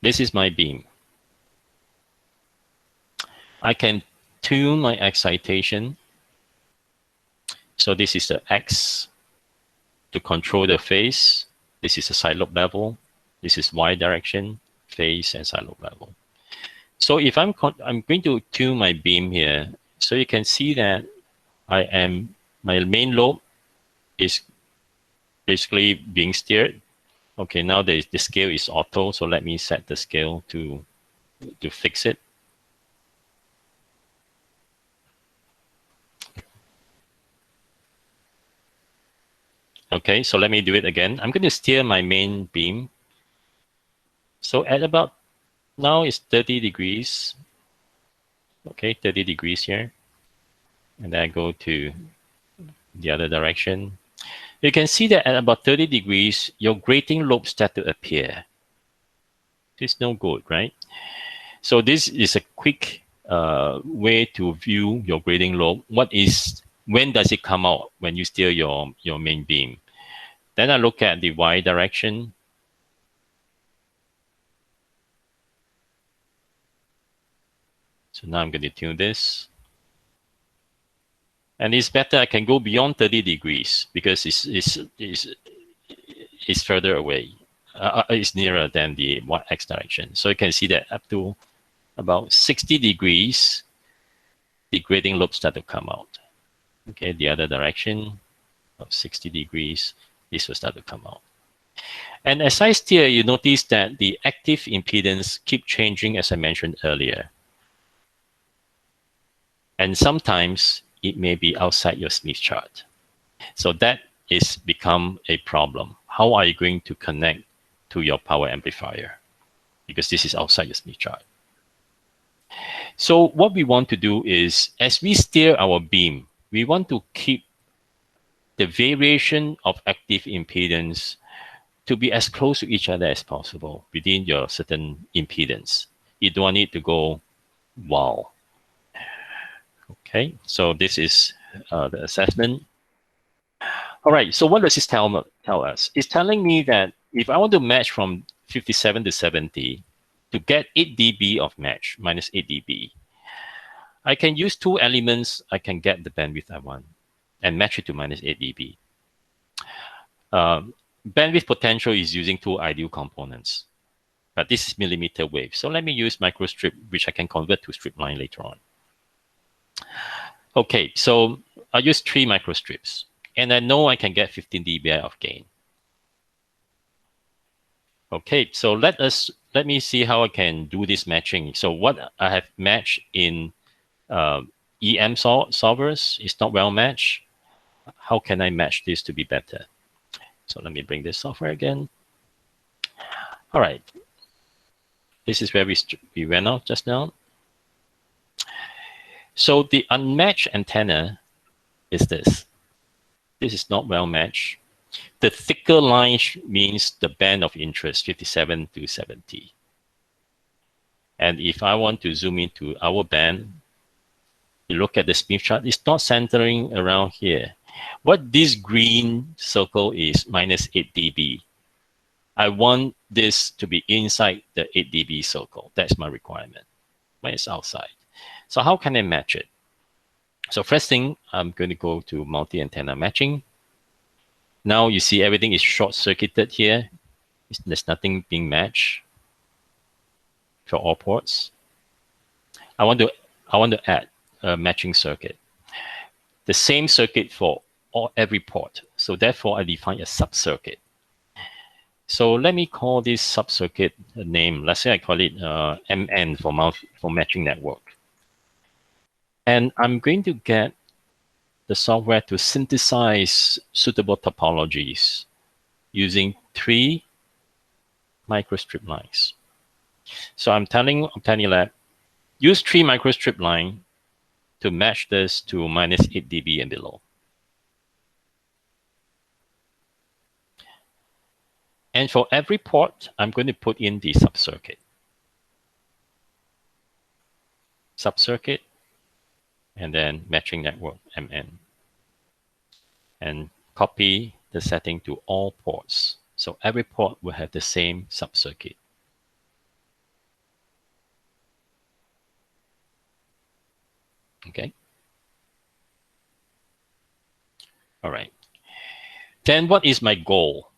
this is my beam. I can tune my excitation. So this is the X to control the phase. This is the side lobe level. This is Y direction, phase, and side lobe level. So if I'm going to tune my beam here, so you can see that my main lobe is basically being steered. Okay, now the scale is auto, so let me set the scale to fix it. Okay, so let me do it again. I'm going to steer my main beam. So at about now it's 30 degrees. Okay, 30 degrees here. And then I go to the other direction. You can see that at about 30 degrees, your grating lobes start to appear. It's no good, right? So this is a quick way to view your grating lobe. When does it come out when you steer your main beam? Then I look at the Y direction. So now I'm going to tune this. And it's better I can go beyond 30 degrees because it's further away. It's nearer than the X direction. So you can see that up to about 60 degrees, the grating lobes start to come out. Okay, the other direction. About 60 degrees, this will start to come out. And as I steer, you notice that the active impedance keep changing, as I mentioned earlier. And sometimes it may be outside your Smith chart. So that is become a problem. How are you going to connect to your power amplifier? Because this is outside your Smith chart. So what we want to do is, as we steer our beam, we want to keep the variation of active impedance to be as close to each other as possible within your certain impedance. You don't need to go wow. Okay, so this is the assessment. All right, so what does this tell us? It's telling me that if I want to match from 57 to 70 to get 8 dB of match, minus 8 dB, I can use two elements, I can get the bandwidth I want and match it to minus 8 dB. Bandwidth potential is using two ideal components, but this is millimeter wave. So let me use microstrip, which I can convert to strip line later on. Okay, so I use 3 microstrips, and I know I can get 15 dBi of gain. Okay, so let me see how I can do this matching. So what I have matched in EM solvers is not well matched. How can I match this to be better? So let me bring this software again. All right, this is where we went out just now. So the unmatched antenna is this. This is not well matched. The thicker line means the band of interest, 57 to 70. And if I want to zoom into our band, you look at the Smith chart, it's not centering around here. What this green circle is, minus 8 dB. I want this to be inside the 8 dB circle. That's my requirement when it's outside. So how can I match it? So first thing, I'm going to go to multi-antenna matching. Now you see everything is short-circuited here. There's nothing being matched for all ports. I want to add a matching circuit. The same circuit for every port. So therefore, I define a sub-circuit. So let me call this sub-circuit a name. Let's say I call it MN for matching network. And I'm going to get the software to synthesize suitable topologies using 3 microstrip lines. So I'm telling Optani Lab, use 3 microstrip line to match this to minus 8 dB and below. And for every port, I'm going to put in the sub-circuit. Sub-circuit, and then matching network, MN. And copy the setting to all ports. So every port will have the same sub-circuit. Okay. All right. Then what is my goal?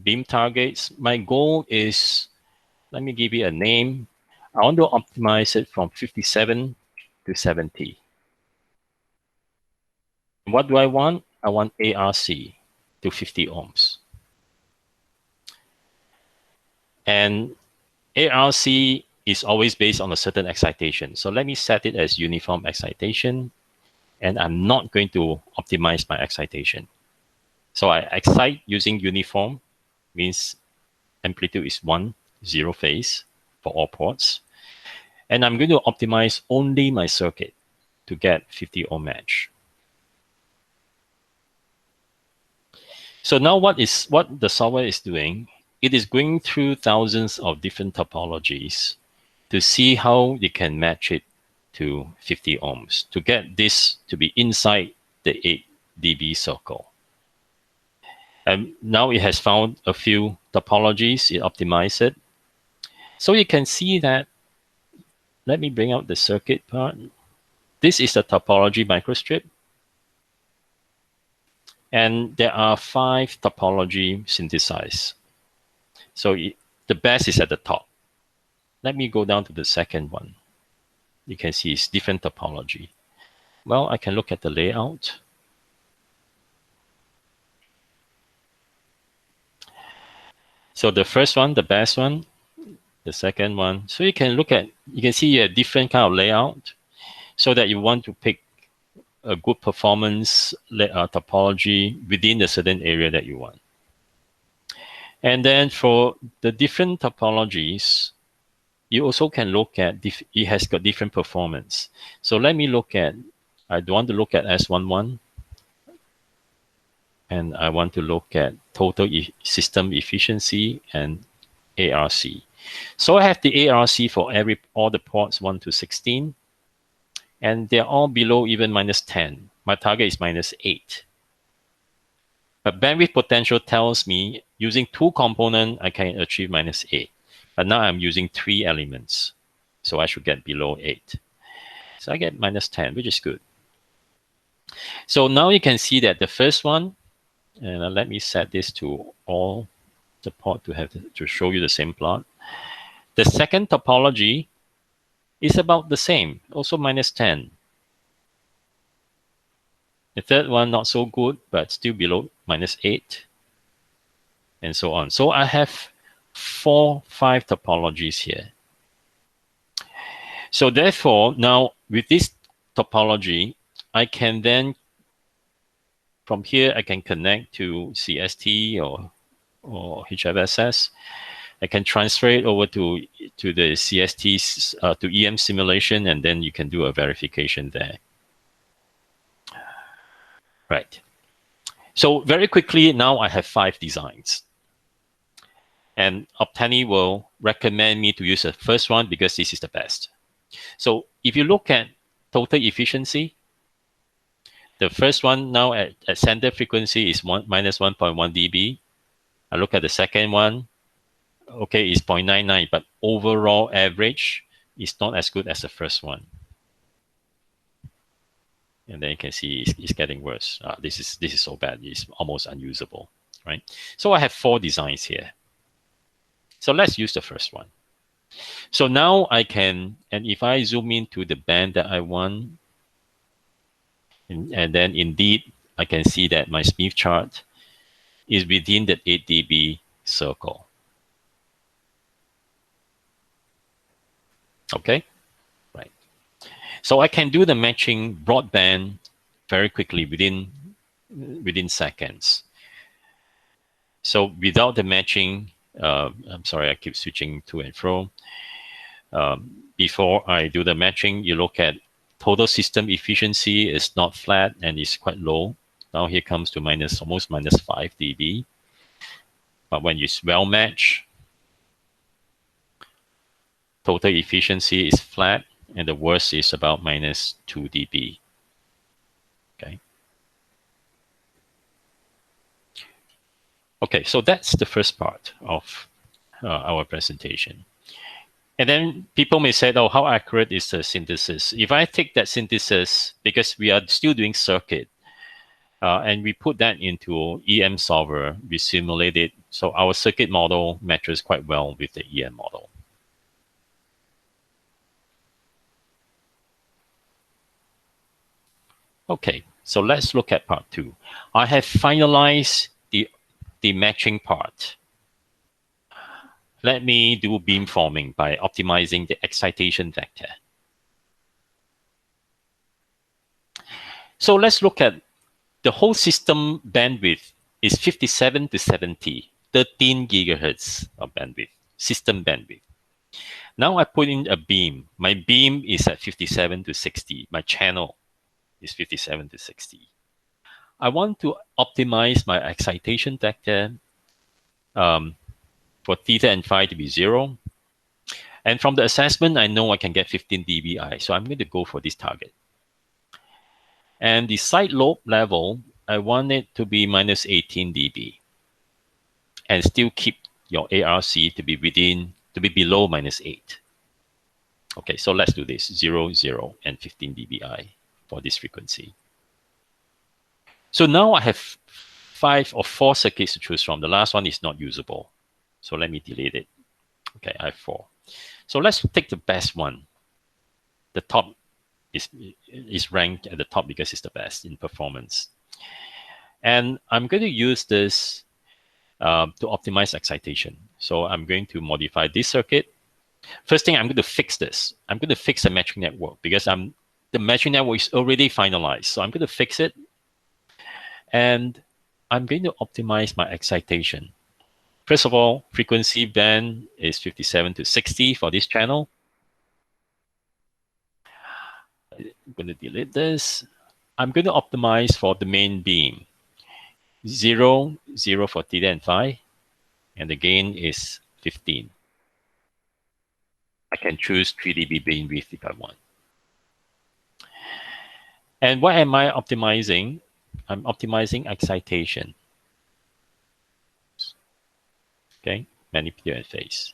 Beam targets. My goal is, let me give you a name. I want to optimize it from 57 to 70. What do I want? I want ARC to 50 ohms. And ARC is always based on a certain excitation. So let me set it as uniform excitation. And I'm not going to optimize my excitation. So I excite using uniform, means amplitude is 1, 0 phase for all ports. And I'm going to optimize only my circuit to get 50 ohm match. So now what the software is doing, it is going through thousands of different topologies to see how you can match it to 50 ohms to get this to be inside the 8 dB circle. And now it has found a few topologies, it optimized it. So you can see that, let me bring out the circuit part. This is the topology microstrip. And there are 5 topology synthesized. So the best is at the top. Let me go down to the second one. You can see it's different topology. Well, I can look at the layout. So the first one, the best one, the second one. So you can look at, you can see a different kind of layout so that you want to pick a good performance topology within the certain area that you want. And then for the different topologies, you also can look at, it has got different performance. So let me look at, I want to look at S11 and I want to look at total system efficiency and ARC. So I have the ARC for all the ports 1 to 16, and they're all below even -10. My target is -8. But bandwidth potential tells me using 2 components, I can achieve -8. But now I'm using 3 elements. So I should get below 8. So I get -10, which is good. So now you can see that the first one, and let me set this to all the port to show you the same plot. The second topology is about the same, also -10. The third one not so good, but still below -8, and so on. So I have 5 topologies here. So therefore, now with this topology, I can then, from here, I can connect to CST or HFSS. I can transfer it over to the CST's to EM simulation, and then you can do a verification there. Right. So very quickly, now I have 5 designs. And Optani will recommend me to use the first one because this is the best. So if you look at total efficiency, the first one now at center frequency is -1.1 dB. I look at the second one, okay, it's 0.99, but overall average is not as good as the first one. And then you can see it's getting worse. This is so bad. It's almost unusable, right? So I have 4 designs here. So let's use the first one. So now I can, and if I zoom into the band that I want, and then indeed I can see that my Smith chart is within that 8 dB circle. Okay, right. So I can do the matching broadband very quickly within seconds. So without the matching, I'm sorry, I keep switching to and fro. Before I do the matching, you look at total system efficiency is not flat and is quite low. Now here comes to almost -5 dB. But when you well match, total efficiency is flat and the worst is about -2 dB. Okay. Okay, so that's the first part of our presentation. And then people may say, oh, how accurate is the synthesis? If I take that synthesis, because we are still doing circuit, and we put that into EM solver, we simulate it. So our circuit model matches quite well with the EM model. Okay, so let's look at part 2. I have finalized the matching part. Let me do beamforming by optimizing the excitation vector. So let's look at the whole system bandwidth is 57 to 70, 13 gigahertz of bandwidth, system bandwidth. Now I put in a beam. My beam is at 57 to 60. My channel is 57 to 60. I want to optimize my excitation vector for theta and phi to be 0. And from the assessment, I know I can get 15 dBi. So I'm going to go for this target. And the side lobe level, I want it to be -18 dB. And still keep your ARC to be below -8. Okay, so let's do this, 0, 0, and 15 dBi for this frequency. So now I have 5 or 4 circuits to choose from. The last one is not usable. So let me delete it. Okay, I have 4. So let's take the best one. The top is ranked at the top because it's the best in performance. And I'm going to use this to optimize excitation. So I'm going to modify this circuit. First thing, I'm going to fix this. I'm going to fix the matching network because the matching network is already finalized. So I'm going to fix it, and I'm going to optimize my excitation. First of all, frequency band is 57 to 60 for this channel. I'm going to delete this. I'm going to optimize for the main beam. 0, 0 for theta and phi, and the gain is 15. I can choose 3 dB bandwidth if I want. And what am I optimizing? I'm optimizing excitation. Okay, manipulate and phase.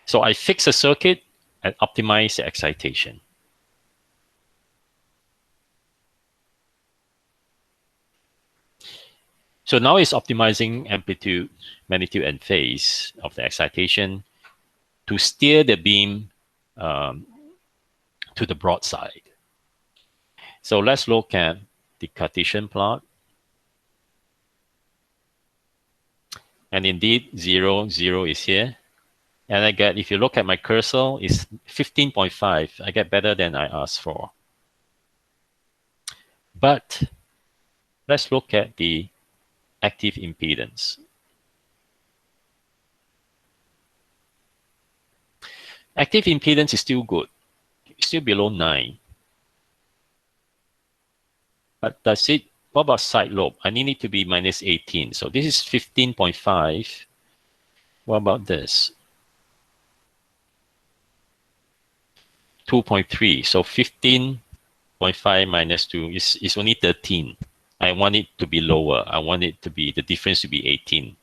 So I fix a circuit and optimize the excitation. So now it's optimizing amplitude, magnitude, and phase of the excitation to steer the beam um, to the broadside. So let's look at the Cartesian plot. And indeed, 0, 0 is here. And I get, if you look at my cursor, it's 15.5. I get better than I asked for. But let's look at the active impedance. Active impedance is still good. It's still below 9. But does it, what about side lobe? I need it to be minus 18. So this is 15.5. What about this? 2.3. So 15.5 minus 2 is only 13. I want it to be lower. I want it to be, the difference to be 18.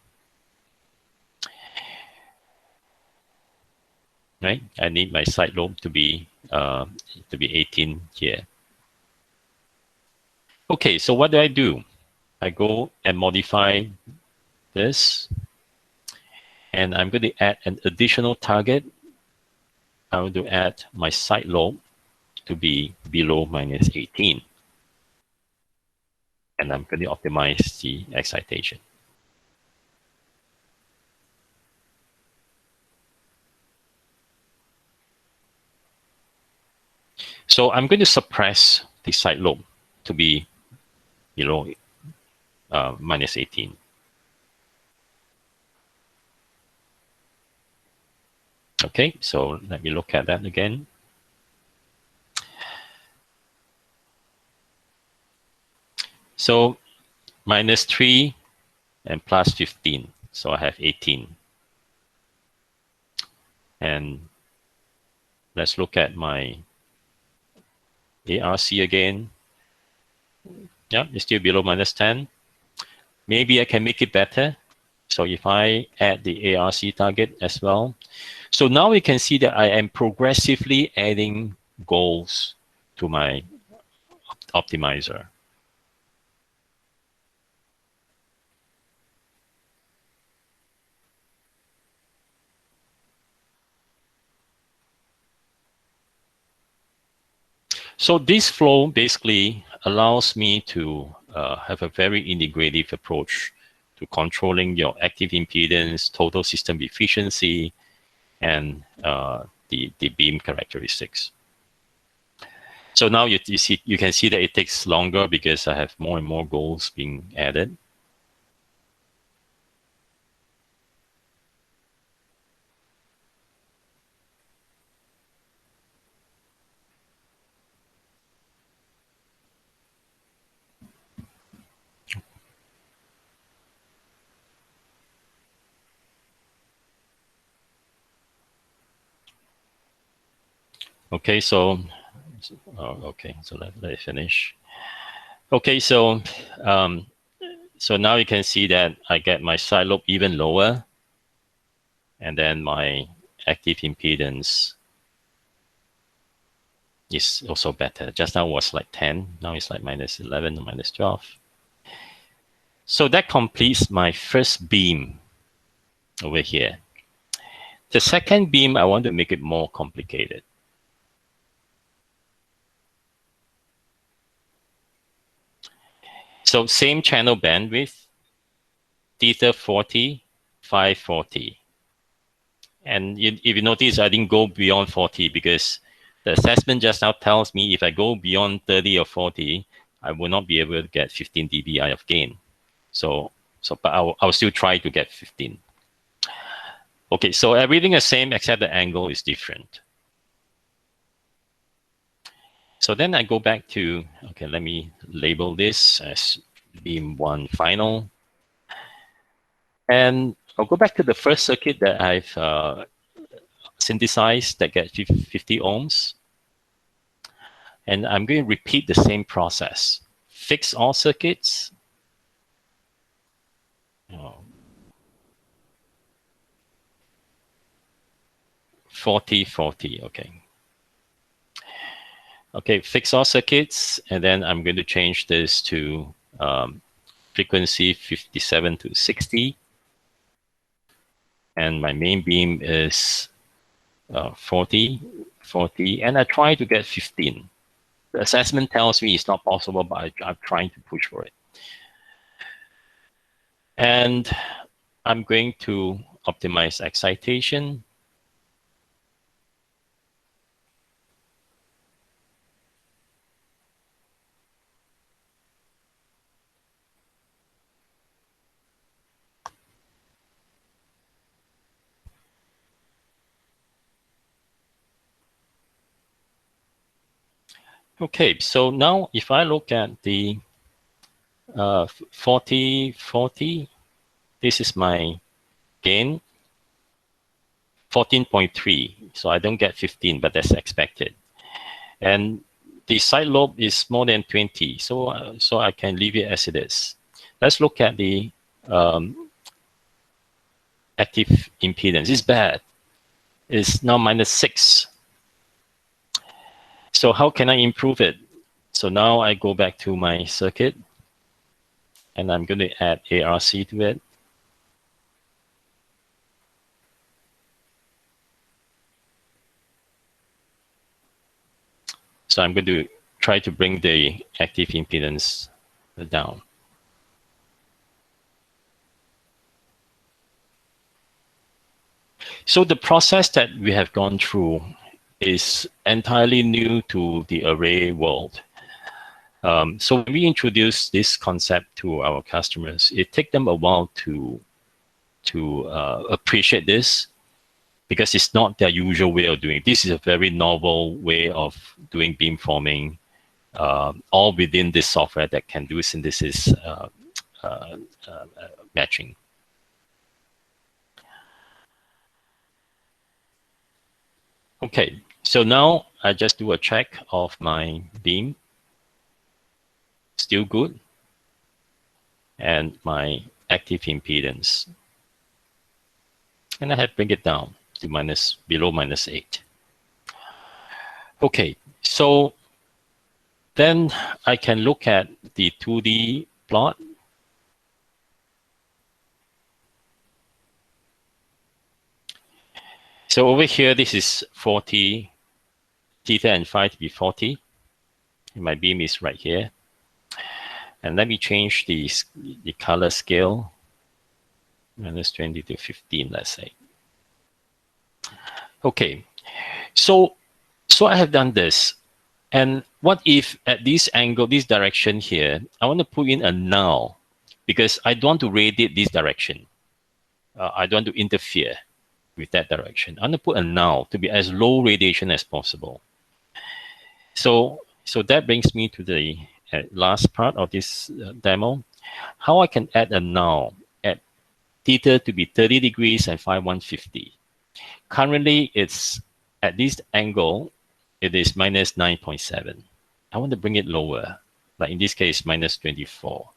Right? I need my side lobe to be 18 here. Okay, so what do? I go and modify this, and I'm going to add an additional target. I want to add my side lobe to be below minus 18. And I'm going to optimize the excitation. So I'm going to suppress the side lobe to be below minus 18. Okay, so let me look at that again. So minus 3 and plus 15. So I have 18. And let's look at my ARC again. Yeah, it's still below minus 10. Maybe I can make it better. So if I add the ARC target as well. So now we can see that I am progressively adding goals to my optimizer. So this flow basically allows me to have a very integrative approach to controlling your active impedance, total system efficiency, and the beam characteristics. So now you can see that it takes longer because I have more and more goals being added. Okay, so okay, so let it finish. Okay, so so now you can see that I get my side lobe even lower, and then my active impedance is also better. Just now was like 10, now it's like minus 11 or minus 12. So that completes my first beam over here. The second beam, I want to make it more complicated. So same channel bandwidth, theta 40, 540. And if you notice, I didn't go beyond 40 because the assessment just now tells me if I go beyond 30 or 40, I will not be able to get 15 dBi of gain. But I'll still try to get 15. Okay, so everything is same except the angle is different. So then I go back to, okay, let me label this as beam 1 final. And I'll go back to the first circuit that I've synthesized that gets 50 ohms. And I'm going to repeat the same process. Fix all circuits. 40, 40, okay. Okay, fix all circuits, and then I'm going to change this to frequency 57 to 60. And my main beam is 40, 40, and I try to get 15. The assessment tells me it's not possible, but I'm trying to push for it. And I'm going to optimize excitation. Okay, so now if I look at the 40, 40, this is my gain, 14.3. So I don't get 15, but that's expected. And the side lobe is more than 20, so I can leave it as it is. Let's look at the active impedance. It's bad. It's now -6. So how can I improve it? So now I go back to my circuit, and I'm going to add ARC to it. So I'm going to try to bring the active impedance down. So the process that we have gone through is entirely new to the array world. So when we introduce this concept to our customers, it takes them a while to appreciate this, because it's not their usual way of doing it. This is a very novel way of doing beamforming, all within this software that can do synthesis matching. Okay, so now I just do a check of my beam. Still good. And my active impedance. And I have to bring it down to below -8. Okay, so then I can look at the 2D plot. So over here, this is 40, theta and phi to be 40. And my beam is right here. And let me change the color scale, -20 to 15, let's say. Okay, so I have done this. And what if at this angle, this direction here, I want to put in a null, because I don't want to radiate this direction. I don't want to interfere with that direction. I want to put a null to be as low radiation as possible. So that brings me to the last part of this demo. How I can add a null at theta to be 30 degrees and phi 150. Currently, it's at this angle, it is -9.7. I want to bring it lower, like in this case, -24,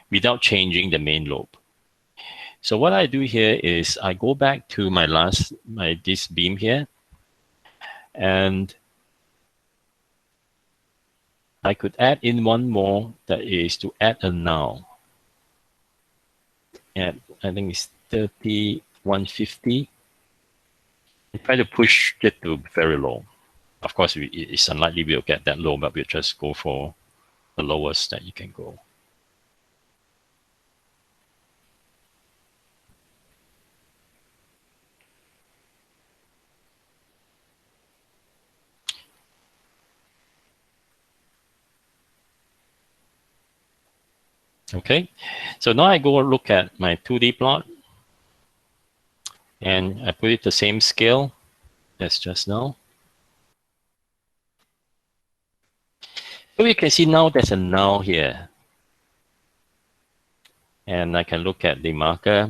without changing the main lobe. So what I do here is I go back to this beam here, and I could add in one more, that is to add a null. And I think it's 3150. I try to push it to very low. Of course, it's unlikely we'll get that low, but we'll just go for the lowest that you can go. Okay, so now I go look at my 2D plot and I put it the same scale as just now. So you can see now there's a null here. And I can look at the marker.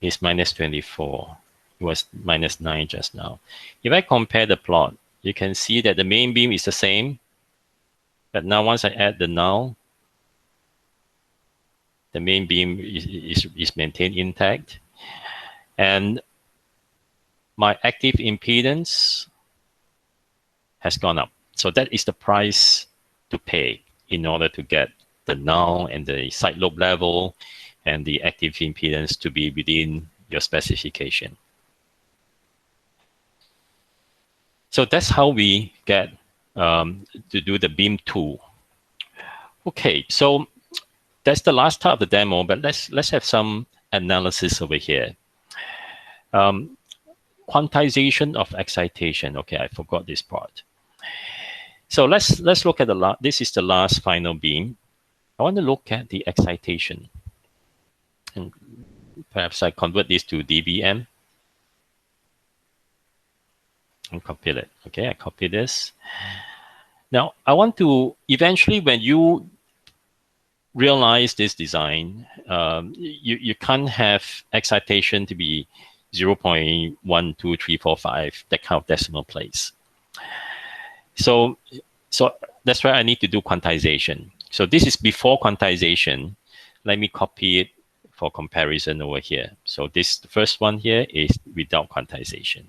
It's minus 24. It was minus 9 just now. If I compare the plot, you can see that the main beam is the same. But now once I add the null, the main beam is maintained intact. And my active impedance has gone up. So that is the price to pay in order to get the null and the side lobe level and the active impedance to be within your specification. So that's how we get to do the beam tool. Okay, so that's the last part of the demo, but let's have some analysis over here. Quantization of excitation. Okay, I forgot this part. So let's look at this is the last final beam. I want to look at the excitation. And perhaps I convert this to dBm and copy it. Okay, I copy this. Now I want to eventually, when you realize this design, you can't have excitation to be 0.12345, that kind of decimal place. So that's why I need to do quantization. So this is before quantization. Let me copy it for comparison over here. So this the first one here is without quantization.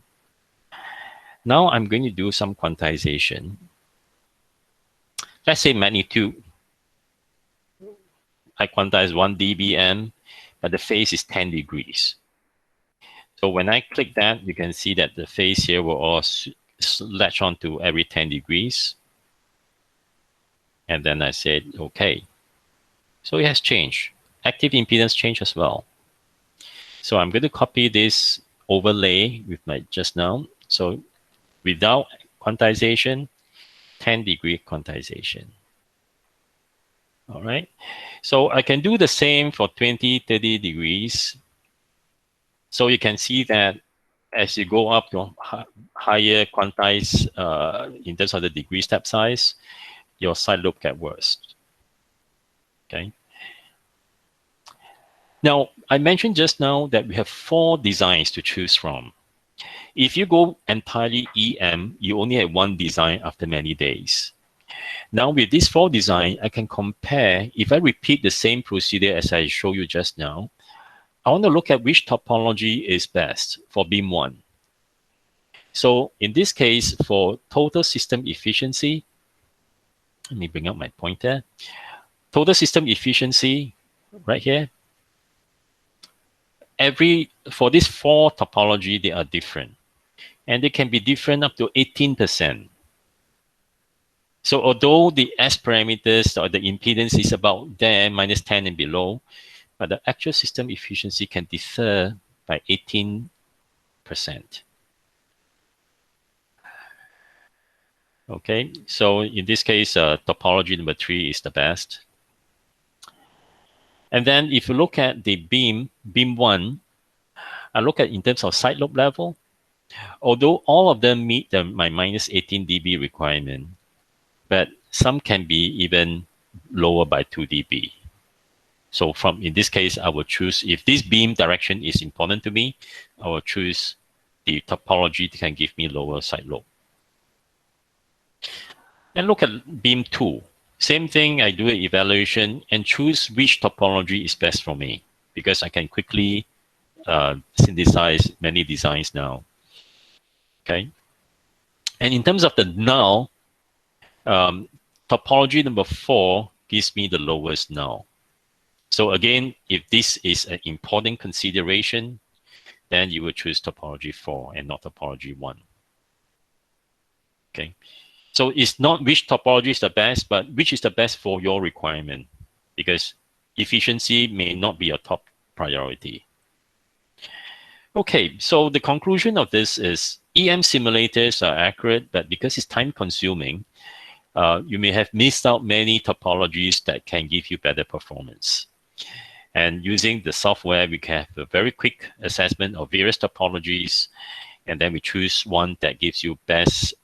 Now I'm going to do some quantization. Let's say magnitude. I quantize 1 dBm, but the phase is 10 degrees. So when I click that, you can see that the phase here will all latch on to every 10 degrees. And then I said, okay. So it has changed. Active impedance changed as well. So I'm going to copy this overlay with my just now. So without quantization, 10-degree quantization. All right. So I can do the same for 20, 30 degrees. So you can see that as you go up to higher quantize in terms of the degree step size, your side lobe get worse. Okay. Now, I mentioned just now that we have 4 designs to choose from. If you go entirely EM, you only have 1 design after many days. Now with these 4 designs, I can compare. If I repeat the same procedure as I showed you just now, I want to look at which topology is best for beam 1. So in this case, for total system efficiency, let me bring up my pointer. Total system efficiency, right here. For these 4 topology, they are different. And they can be different up to 18%. So although the S parameters or the impedance is about there, minus 10 and below, but the actual system efficiency can differ by 18%. Okay, so in this case, topology number 3 is the best. And then if you look at the beam 1, I look at in terms of side lobe level, although all of them meet my minus 18 dB requirement, but some can be even lower by 2 dB. So in this case, I will choose, if this beam direction is important to me, I will choose the topology that can give me lower side lobe. And look at beam 2. Same thing, I do an evaluation and choose which topology is best for me, because I can quickly synthesize many designs now. Okay. And in terms of the null, topology number 4 gives me the lowest null. So again, if this is an important consideration, then you would choose topology 4 and not topology 1. Okay. So it's not which topology is the best, but which is the best for your requirement, because efficiency may not be a top priority. Okay, so the conclusion of this is EM simulators are accurate, but because it's time consuming, you may have missed out many topologies that can give you better performance. And using the software, we can have a very quick assessment of various topologies, and then we choose one that gives you best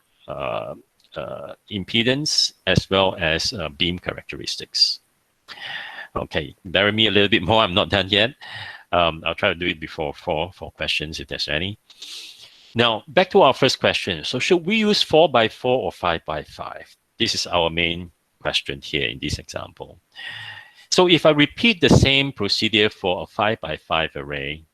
impedance as well as beam characteristics. Okay, bear with me a little bit more. I'm not done yet. I'll try to do it before four questions if there's any. Now, back to our first question. So should we use 4x4 or 5x5? This is our main question here in this example. So if I repeat the same procedure for a 5x5 array,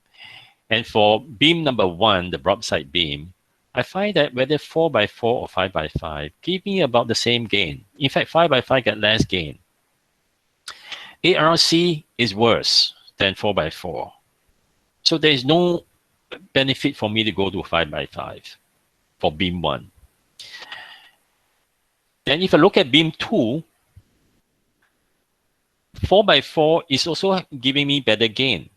and for beam number 1, the broadside beam, I find that whether 4x4 or 5x5 give me about the same gain. In fact, 5x5 get less gain. ARC is worse than 4x4. So there is no benefit for me to go to 5x5 for beam 1. Then if I look at beam 2, 4x4 is also giving me better gain.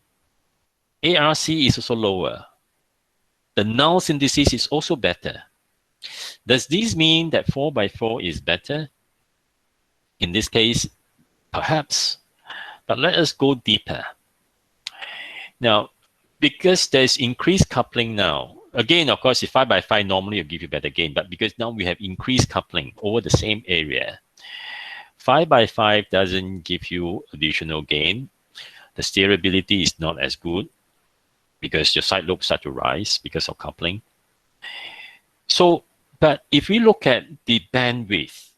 ARC is also lower. The null synthesis is also better. Does this mean that 4x4 is better? In this case, perhaps. But let us go deeper. Now, because there's increased coupling now, again, of course, if 5x5 normally will give you better gain, but because now we have increased coupling over the same area, 5x5 doesn't give you additional gain. The steerability is not as good because your side lobes start to rise because of coupling. So, but if we look at the bandwidth,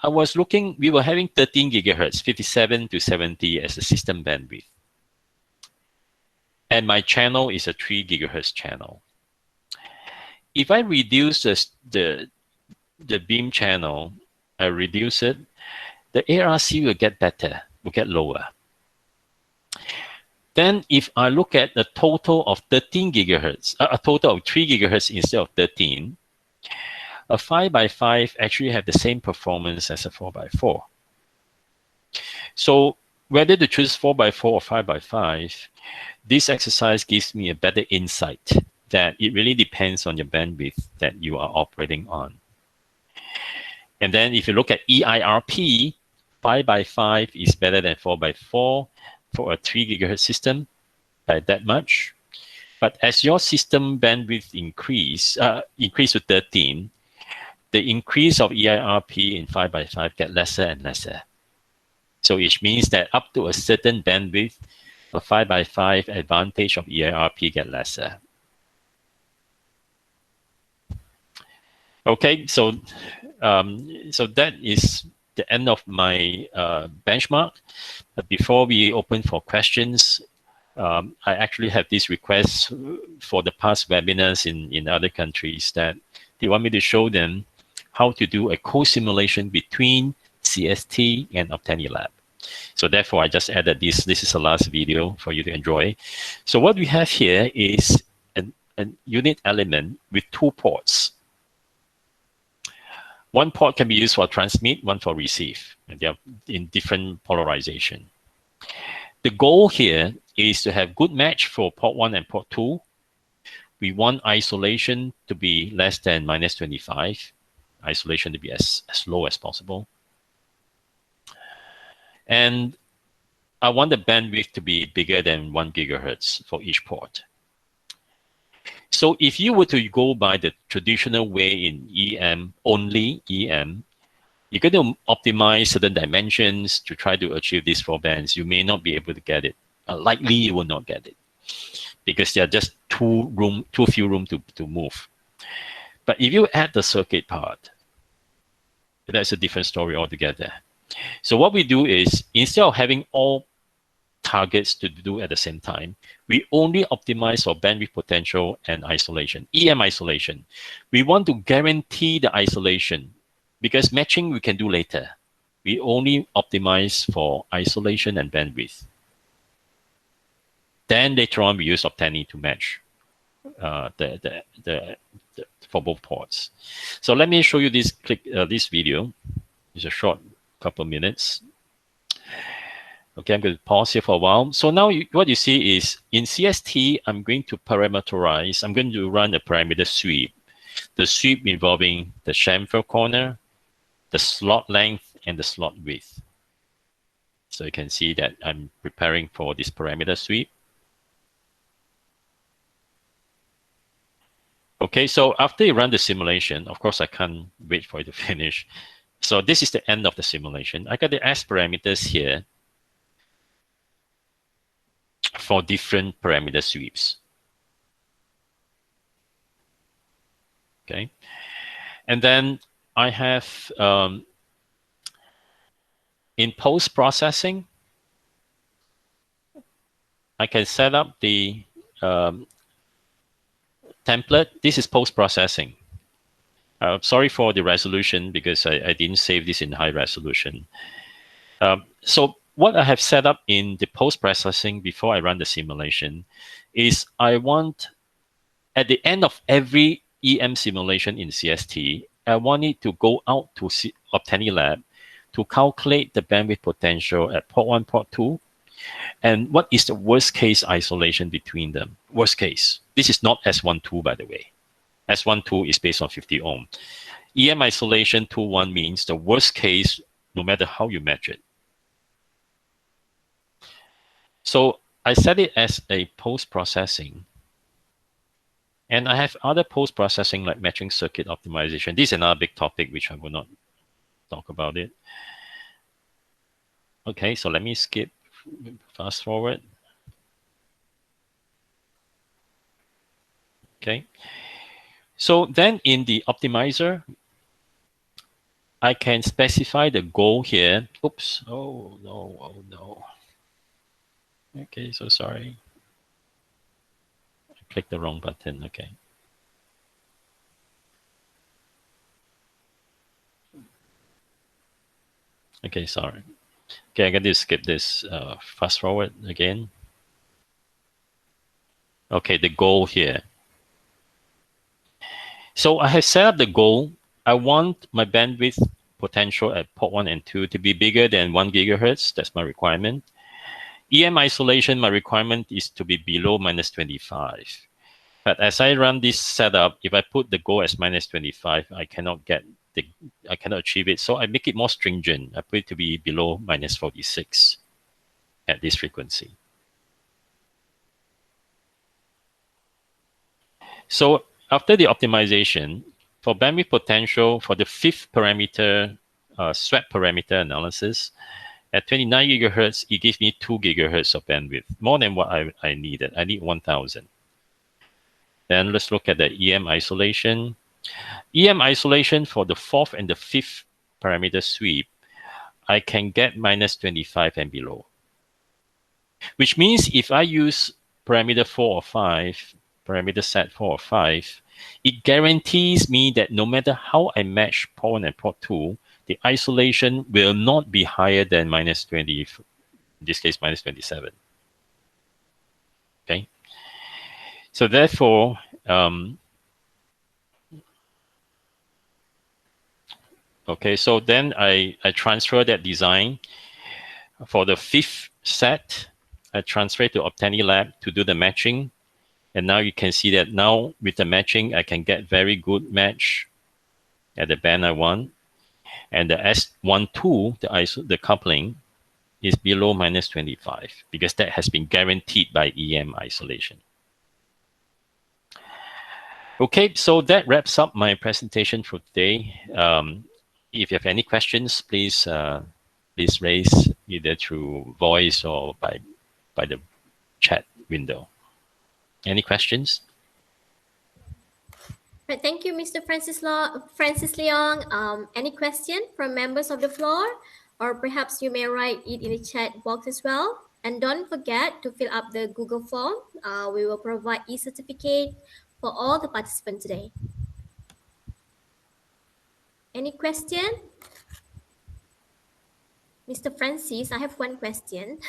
we were having 13 gigahertz, 57 to 70 as a system bandwidth. And my channel is a 3 gigahertz channel. If I reduce the beam channel, I reduce it, the ARC will get better, will get lower. Then if I look at a total of 13 gigahertz, a total of 3 gigahertz instead of 13, a 5x5 actually have the same performance as a 4x4. So whether to choose 4x4 or 5x5, this exercise gives me a better insight that it really depends on your bandwidth that you are operating on. And then if you look at EIRP, 5x5 is better than 4x4 for a 3 gigahertz system by that much. But as your system bandwidth increase to 13, the increase of EIRP in 5x5 get lesser and lesser. So it means that up to a certain bandwidth, a 5x5 advantage of EIRP get lesser. Okay, so that is the end of my benchmark. But before we open for questions, I actually have this request for the past webinars in other countries that they want me to show them how to do a co-simulation between CST and Optani Lab. So therefore, I just added this. This is the last video for you to enjoy. So what we have here is a unit element with 2 ports. One port can be used for transmit, one for receive, and they are in different polarization. The goal here is to have good match for port 1 and port 2. We want isolation to be less than -25. Isolation to be as low as possible. And I want the bandwidth to be bigger than 1 gigahertz for each port. So if you were to go by the traditional way in EM, only EM, you're going to optimize certain dimensions to try to achieve these 4 bands. You may not be able to get it. Likely you will not get it because there are just too few room to move. But if you add the circuit part, that's a different story altogether. So what we do is, instead of having all targets to do at the same time, we only optimize for bandwidth potential and isolation, EM isolation. We want to guarantee the isolation because matching we can do later. We only optimize for isolation and bandwidth. Then later on, we use Optani to match for both ports. So let me show you this video. It's a short couple of minutes. Okay, I'm going to pause here for a while. So now what you see is in CST, I'm going to parameterize. I'm going to run a parameter sweep. The sweep involving the chamfer corner, the slot length, and the slot width. So you can see that I'm preparing for this parameter sweep. Okay, so after you run the simulation, of course, I can't wait for it to finish. So this is the end of the simulation. I got the S parameters here for different parameter sweeps. Okay, and then I have in post processing, I can set up the um, template. This is post processing. Sorry for the resolution because I didn't save this in high resolution. So what I have set up in the post processing before I run the simulation is I want at the end of every EM simulation in CST, I want it to go out to Optani Lab to calculate the bandwidth potential at port 1, port 2, and what is the worst case isolation between them. Worst case. This is not S12, by the way. S12 is based on 50 ohm. EM isolation 2.1 means the worst case, no matter how you measure it. So I set it as a post-processing. And I have other post-processing like matching circuit optimization. This is another big topic which I will not talk about it. Okay, so let me skip, fast forward. Okay. So then in the optimizer, I can specify the goal here. Oops. Oh, no. Oh, no. Okay, so sorry. I clicked the wrong button. Okay. Okay, sorry. Okay, I got to skip this. Fast forward again. Okay, the goal here. So I have set up the goal. I want my bandwidth potential at port 1 and 2 to be bigger than 1 gigahertz. That's my requirement. EM isolation, my requirement is to be below minus 25. But as I run this setup, if I put the goal as minus 25, I cannot achieve it. So I make it more stringent. I put it to be below minus 46 at this frequency. So after the optimization, for bandwidth potential for the fifth parameter, SWAP parameter analysis, at 29 gigahertz, it gives me 2 gigahertz of bandwidth, more than what I needed. I need 1,000. Then let's look at the EM isolation. EM isolation for the fourth and the fifth parameter sweep, I can get minus 25 and below. Which means if I use parameter 4 or 5, parameter set 4 or 5, it guarantees me that no matter how I match port 1 and port 2, the isolation will not be higher than minus 20, in this case, minus 27. Okay. So therefore, okay, so then I transfer that design for the fifth set. I transfer it to Optani Lab to do the matching. And now you can see that now with the matching, I can get very good match at the band I want. And the S12, the coupling, is below minus 25 because that has been guaranteed by EM isolation. Okay, so that wraps up my presentation for today. If you have any questions, please raise either through voice or by the chat window. Any questions? Right, thank you, Mr. Francis Leong. Any question from members of the floor? Or perhaps you may write it in the chat box as well. And don't forget to fill up the Google form. We will provide e-certificate for all the participants today. Any question? Mr. Francis, I have one question.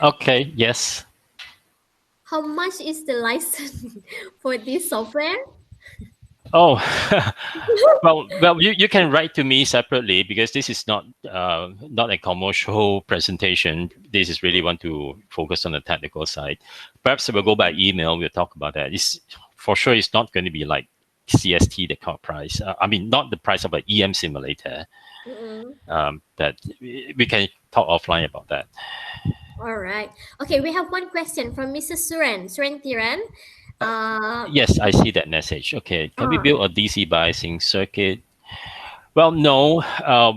Okay, yes. How much is the license for this software? Oh, well, you can write to me separately because this is not a commercial presentation. This is really want to focus on the technical side. Perhaps we'll go by email. We'll talk about that. It's for sure. It's not going to be like CST, the car price. I mean, not the price of an EM simulator. Mm-mm. But we can talk offline about that. All right. Okay, we have one question from Mrs. Suren Tiran. Uh, Yes, I see that message. Okay, can we ah, build a DC biasing circuit? Well, no.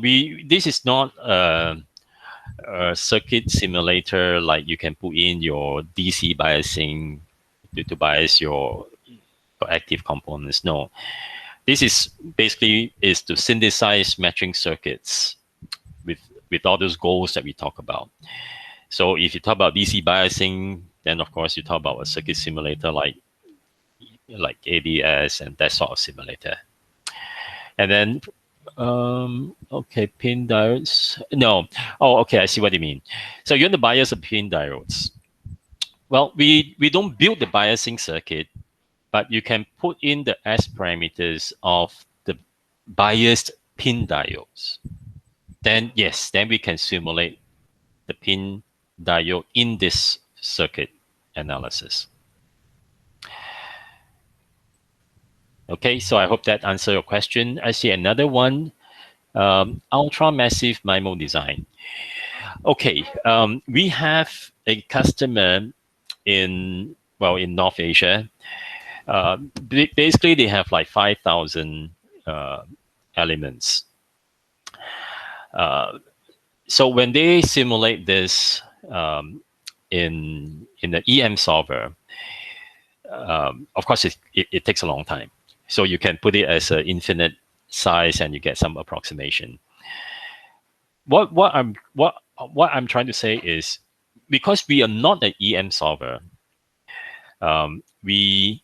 We This is not a circuit simulator like you can put in your DC biasing to bias your active components. No, this is basically is to synthesize matching circuits with all those goals that we talk about. So if you talk about DC biasing, then of course you talk about a circuit simulator like ADS and that sort of simulator. And then okay, pin diodes. No. Oh, okay, I see what you mean. So you're the bias of pin diodes. Well, we don't build the biasing circuit, but you can put in the S parameters of the biased pin diodes. Then yes, then we can simulate the pin diode in this circuit analysis. Okay, so I hope that answered your question. I see another one, ultra massive MIMO design. Okay, we have a customer in North Asia. Basically, they have like 5,000 uh, elements. Uh, so when they simulate this in the EM solver, of course, it takes a long time. So you can put it as an infinite size, and you get some approximation. What I'm trying to say is, because we are not an EM solver, we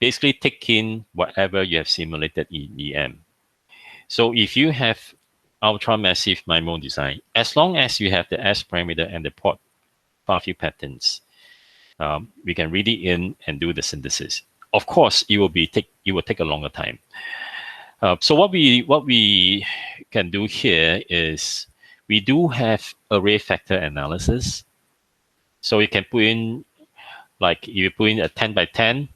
basically take in whatever you have simulated in EM. So if you have ultra massive MIMO design, as long as you have the S parameter and the port far field patterns, we can read it in and do the synthesis. Of course, it will take a longer time. So what we can do here is we do have array factor analysis. So you can put in, like you put in a 10 by 10,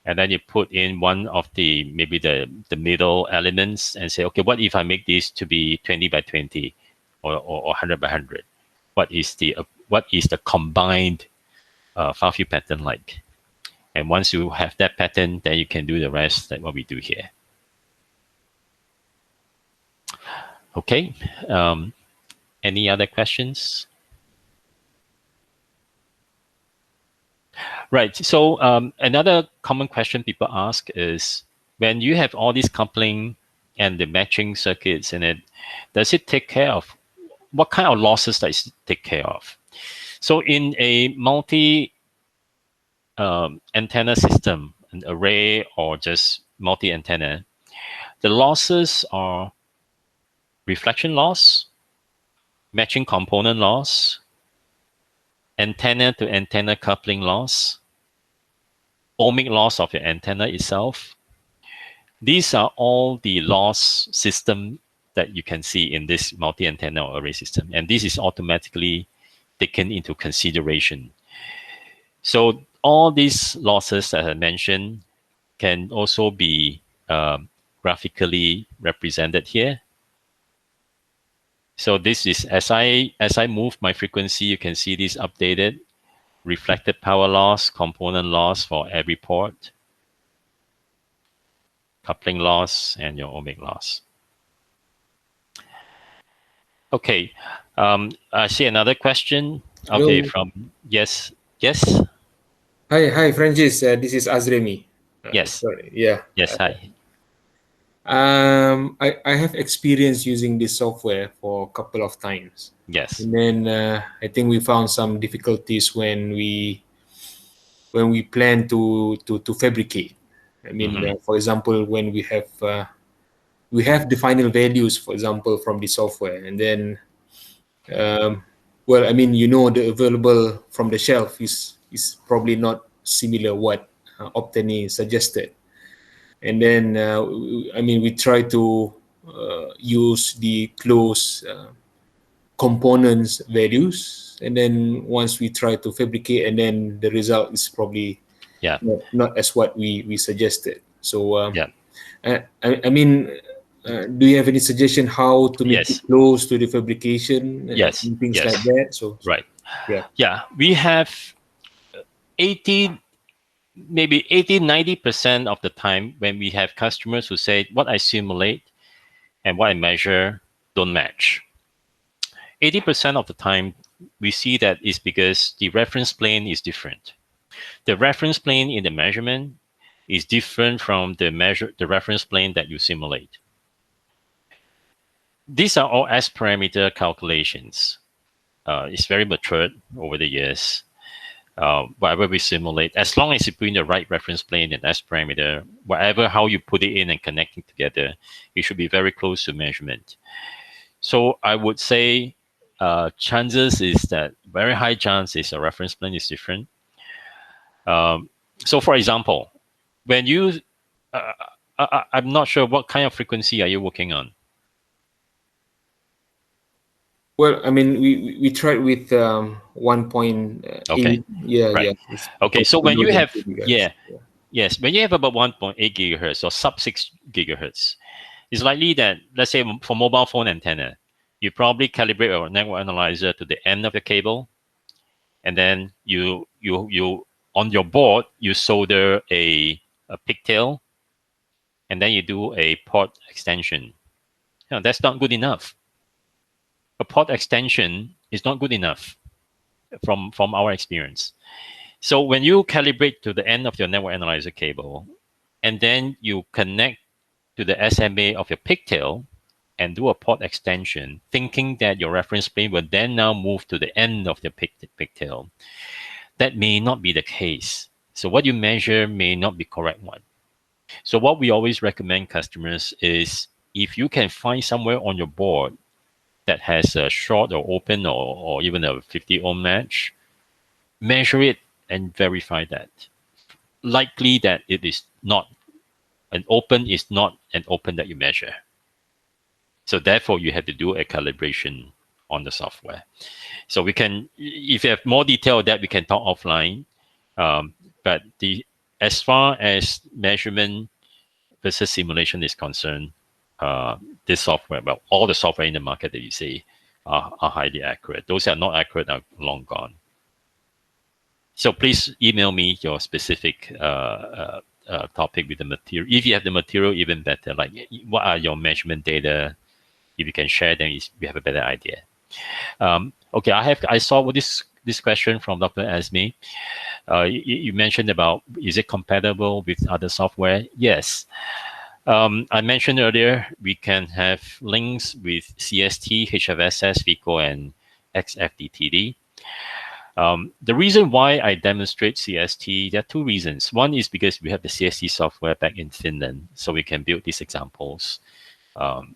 and then you put in one of maybe the middle elements and say, okay, what if I make this to be 20 by 20 or 100 by 100? What is the combined far field pattern like? And once you have that pattern, then you can do the rest, like what we do here. Okay. Any other questions? Right. So another common question people ask is, when you have all these coupling and the matching circuits in it, does it take care of what kind of losses does it take care of? So in a multi antenna system, an array or just multi antenna, the losses are reflection loss, matching component loss, antenna to antenna coupling loss, ohmic loss of your antenna itself. These are all the loss system that you can see in this multi-antenna or array system, and this is automatically taken into consideration. So all these losses that I mentioned can also be graphically represented here. So this is as I move my frequency, you can see this updated reflected power loss, component loss for every port, coupling loss, and your ohmic loss. Okay, I see another question. Okay, Hello. from yes, Hi, Francis. This is Azremi. yes, Sorry. Yeah. yes. Hi, I have experience using this software for a couple of times, yes. and then I think we found some difficulties when we plan to fabricate. I mean, Hmm. for example, when we have the final values, for example, from the software, and then um, well, I mean, the available from the shelf is probably not similar what Optani suggested. And then I mean, we try to use the close components values, and then once we try to fabricate, and then the result is probably Yeah, not as what we suggested. So Yeah. I mean, do you have any suggestion how to make it Yes. close to the fabrication Yes. and things like Yes. that? So Right. yeah. Yeah. We have 80, maybe 80, 90% of the time when we have customers who say what I simulate and what I measure don't match. 80% of the time, we see that is because the reference plane is different. The reference plane in the measurement is different from the reference plane that you simulate. These are all S parameter calculations. It's very matured over the years. Whatever we simulate, as long as you put in the right reference plane and S parameter, whatever how you put it in and connecting together, it should be very close to measurement. So I would say chances is that very high chance is a reference plane is different. Um, so for example, when you, uh, I'm not sure what kind of frequency are you working on. Well, I mean, we tried with 1.8. Okay, Yeah, right. yeah. It's Okay, because so we when know you the have, guys. yeah, yes, when you have about 1.8 gigahertz or sub 6 gigahertz, it's likely that, let's say for mobile phone antenna, you probably calibrate your network analyzer to the end of the cable, and then you on your board you solder a pigtail, and then you do a port extension. That's not good enough. A port extension is not good enough from our experience. So when you calibrate to the end of your network analyzer cable, and then you connect to the SMA of your pigtail and do a port extension, thinking that your reference plane will then now move to the end of the pigtail, that may not be the case. So what you measure may not be correct one. So what we always recommend customers is if you can find somewhere on your board that has a short or open or even a 50 ohm match, measure it and verify that. Likely that it is not an open is not an open that you measure. So therefore you have to do a calibration on the software. So we can, if you have more detail of that, we can talk offline. But the as far as measurement versus simulation is concerned, this software, well, all the software in the market that you see are highly accurate. Those that are not accurate are long gone. So please email me your specific topic with the material. If you have the material, even better. Like what are your measurement data? If you can share, then we have a better idea. Okay, I saw this question from Dr. Asmi. You mentioned about is it compatible with other software? Yes. I mentioned earlier we can have links with CST, HFSS, FICO, and XFDTD. The reason why I demonstrate CST, there are two reasons. One is because we have the CST software back in Finland, so we can build these examples. Um,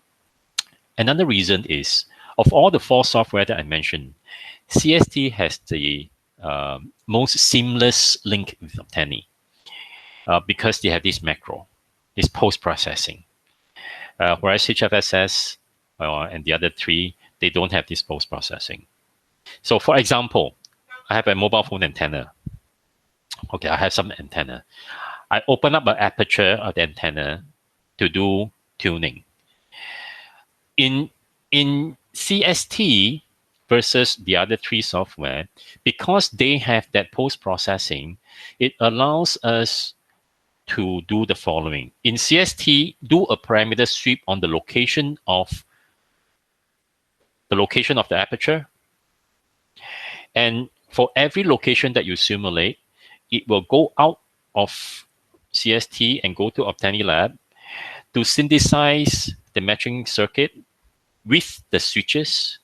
Another reason is of all the four software that I mentioned, CST has the most seamless link with Optani because they have this macro, this post processing. Whereas HFSS and the other three, they don't have this post processing. So, for example, I have a mobile phone antenna. Okay, I have some antenna. I open up an aperture of the antenna to do tuning. In CST versus the other three software, because they have that post processing, it allows us to do the following. In CST, do a parameter sweep on the location of the aperture, and for every location that you simulate, it will go out of CST and go to Optani Lab to synthesize the matching circuit with the switches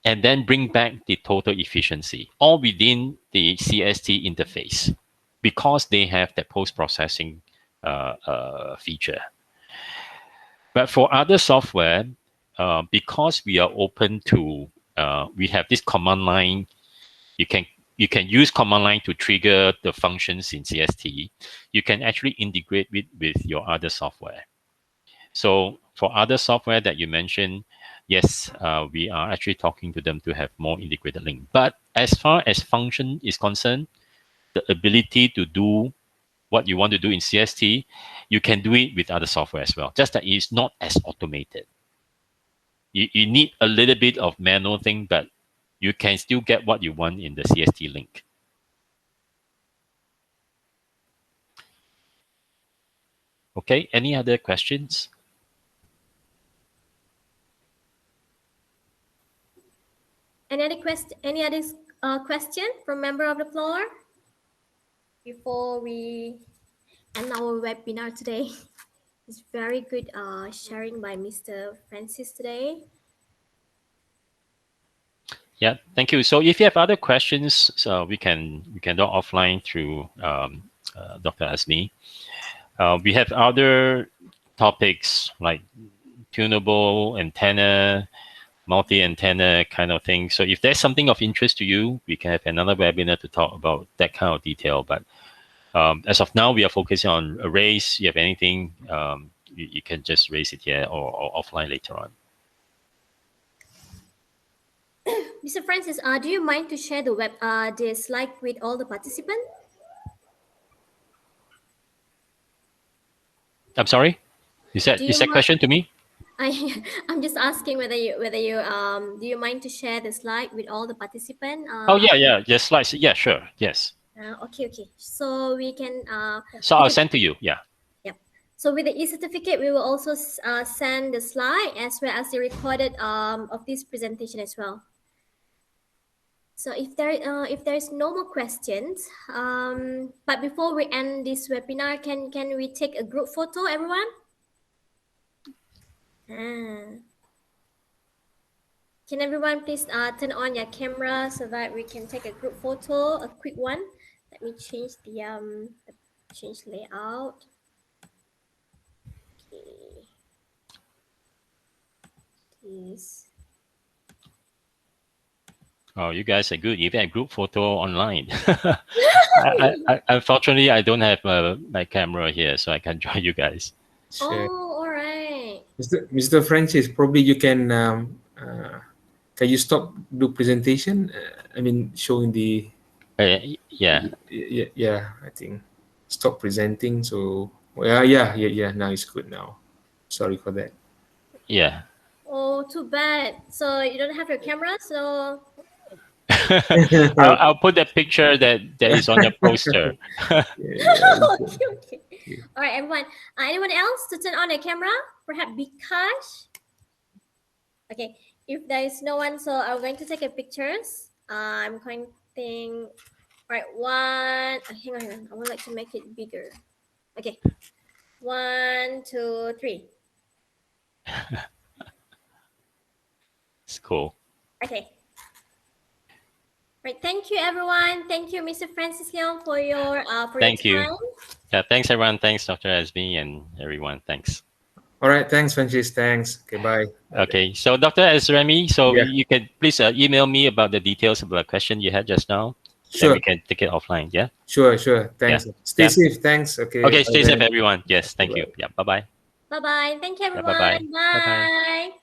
and then bring back the total efficiency all within the CST interface because they have that post-processing feature. But for other software, because we are open to, we have this command line. You can you can use command line to trigger the functions in CST. You can actually integrate with your other software. So for other software that you mentioned, yes, we are actually talking to them to have more integrated link. But as far as function is concerned, the ability to do what you want to do in CST, you can do it with other software as well. Just that it's not as automated. You need a little bit of manual thing, but you can still get what you want in the CST link. Okay, any other questions? Any other question from member of the floor before we end our webinar today? It's very good sharing by Mr. Francis today. Yeah, thank you. So if you have other questions, so we can talk offline through Dr. Asmi. We have other topics like tunable antenna, multi-antenna kind of thing. So if there's something of interest to you, we can have another webinar to talk about that kind of detail. But as of now, we are focusing on arrays. You have anything, you can just raise it here or offline later on. Mr. Francis, do you mind to share the slide with all the participants? I'm sorry. Do Is you that mind? question to me? I'm just asking whether you do you mind to share the slide with all the participants? Oh yeah, yeah. Yes, slides. Yeah, sure. Yes. Okay. So we can So with I'll the send to you. Yeah. yep. So with the e-certificate, we will also send the slide as well as the recorded of this presentation as well. So if there's no more questions, but before we end this webinar, can we take a group photo, everyone? Ah. Can everyone please turn on your camera so that we can take a group photo, a quick one. Let me change the change layout. Okay, please. Oh, you guys are good. Even a group photo online. Unfortunately, I don't have my camera here, so I can't join you guys. Sure. Oh, all right. Mr. Francis, probably you can you stop do presentation? I mean, showing the Yeah, yeah, I think stop presenting. So yeah. Now it's good now. Sorry for that. yeah. Oh, too bad. So you don't have your camera, so I'll put the picture that is on the poster. Yeah. okay. All right, everyone. Anyone else to turn on a camera? Perhaps Bikash. Okay. If there is no one, so I'm going to take a pictures. I'm counting. All right, one. Hang on. I would like to make it bigger. Okay. 1, 2, 3. It's cool. Okay. Right. Thank you, everyone. Thank you, Mr. Francis Leong, for your Thank you. time. Yeah, thanks everyone. Thanks, Dr. SB and everyone. Thanks. All right. Thanks, Francis. Thanks. Okay. Bye. Bye. Okay, so Dr. Azrami, so Yeah. you can please email me about the details of the question you had just now. Then Sure. we can take it offline. Yeah. Sure. Yeah. Thanks. Stay Yeah. safe. Thanks. Okay. Okay. Bye Stay safe, then. everyone. Yes. Thank you. Bye. Yeah. Bye bye. Bye bye. Thank you, Yeah. Bye bye. everyone. Bye bye. Bye.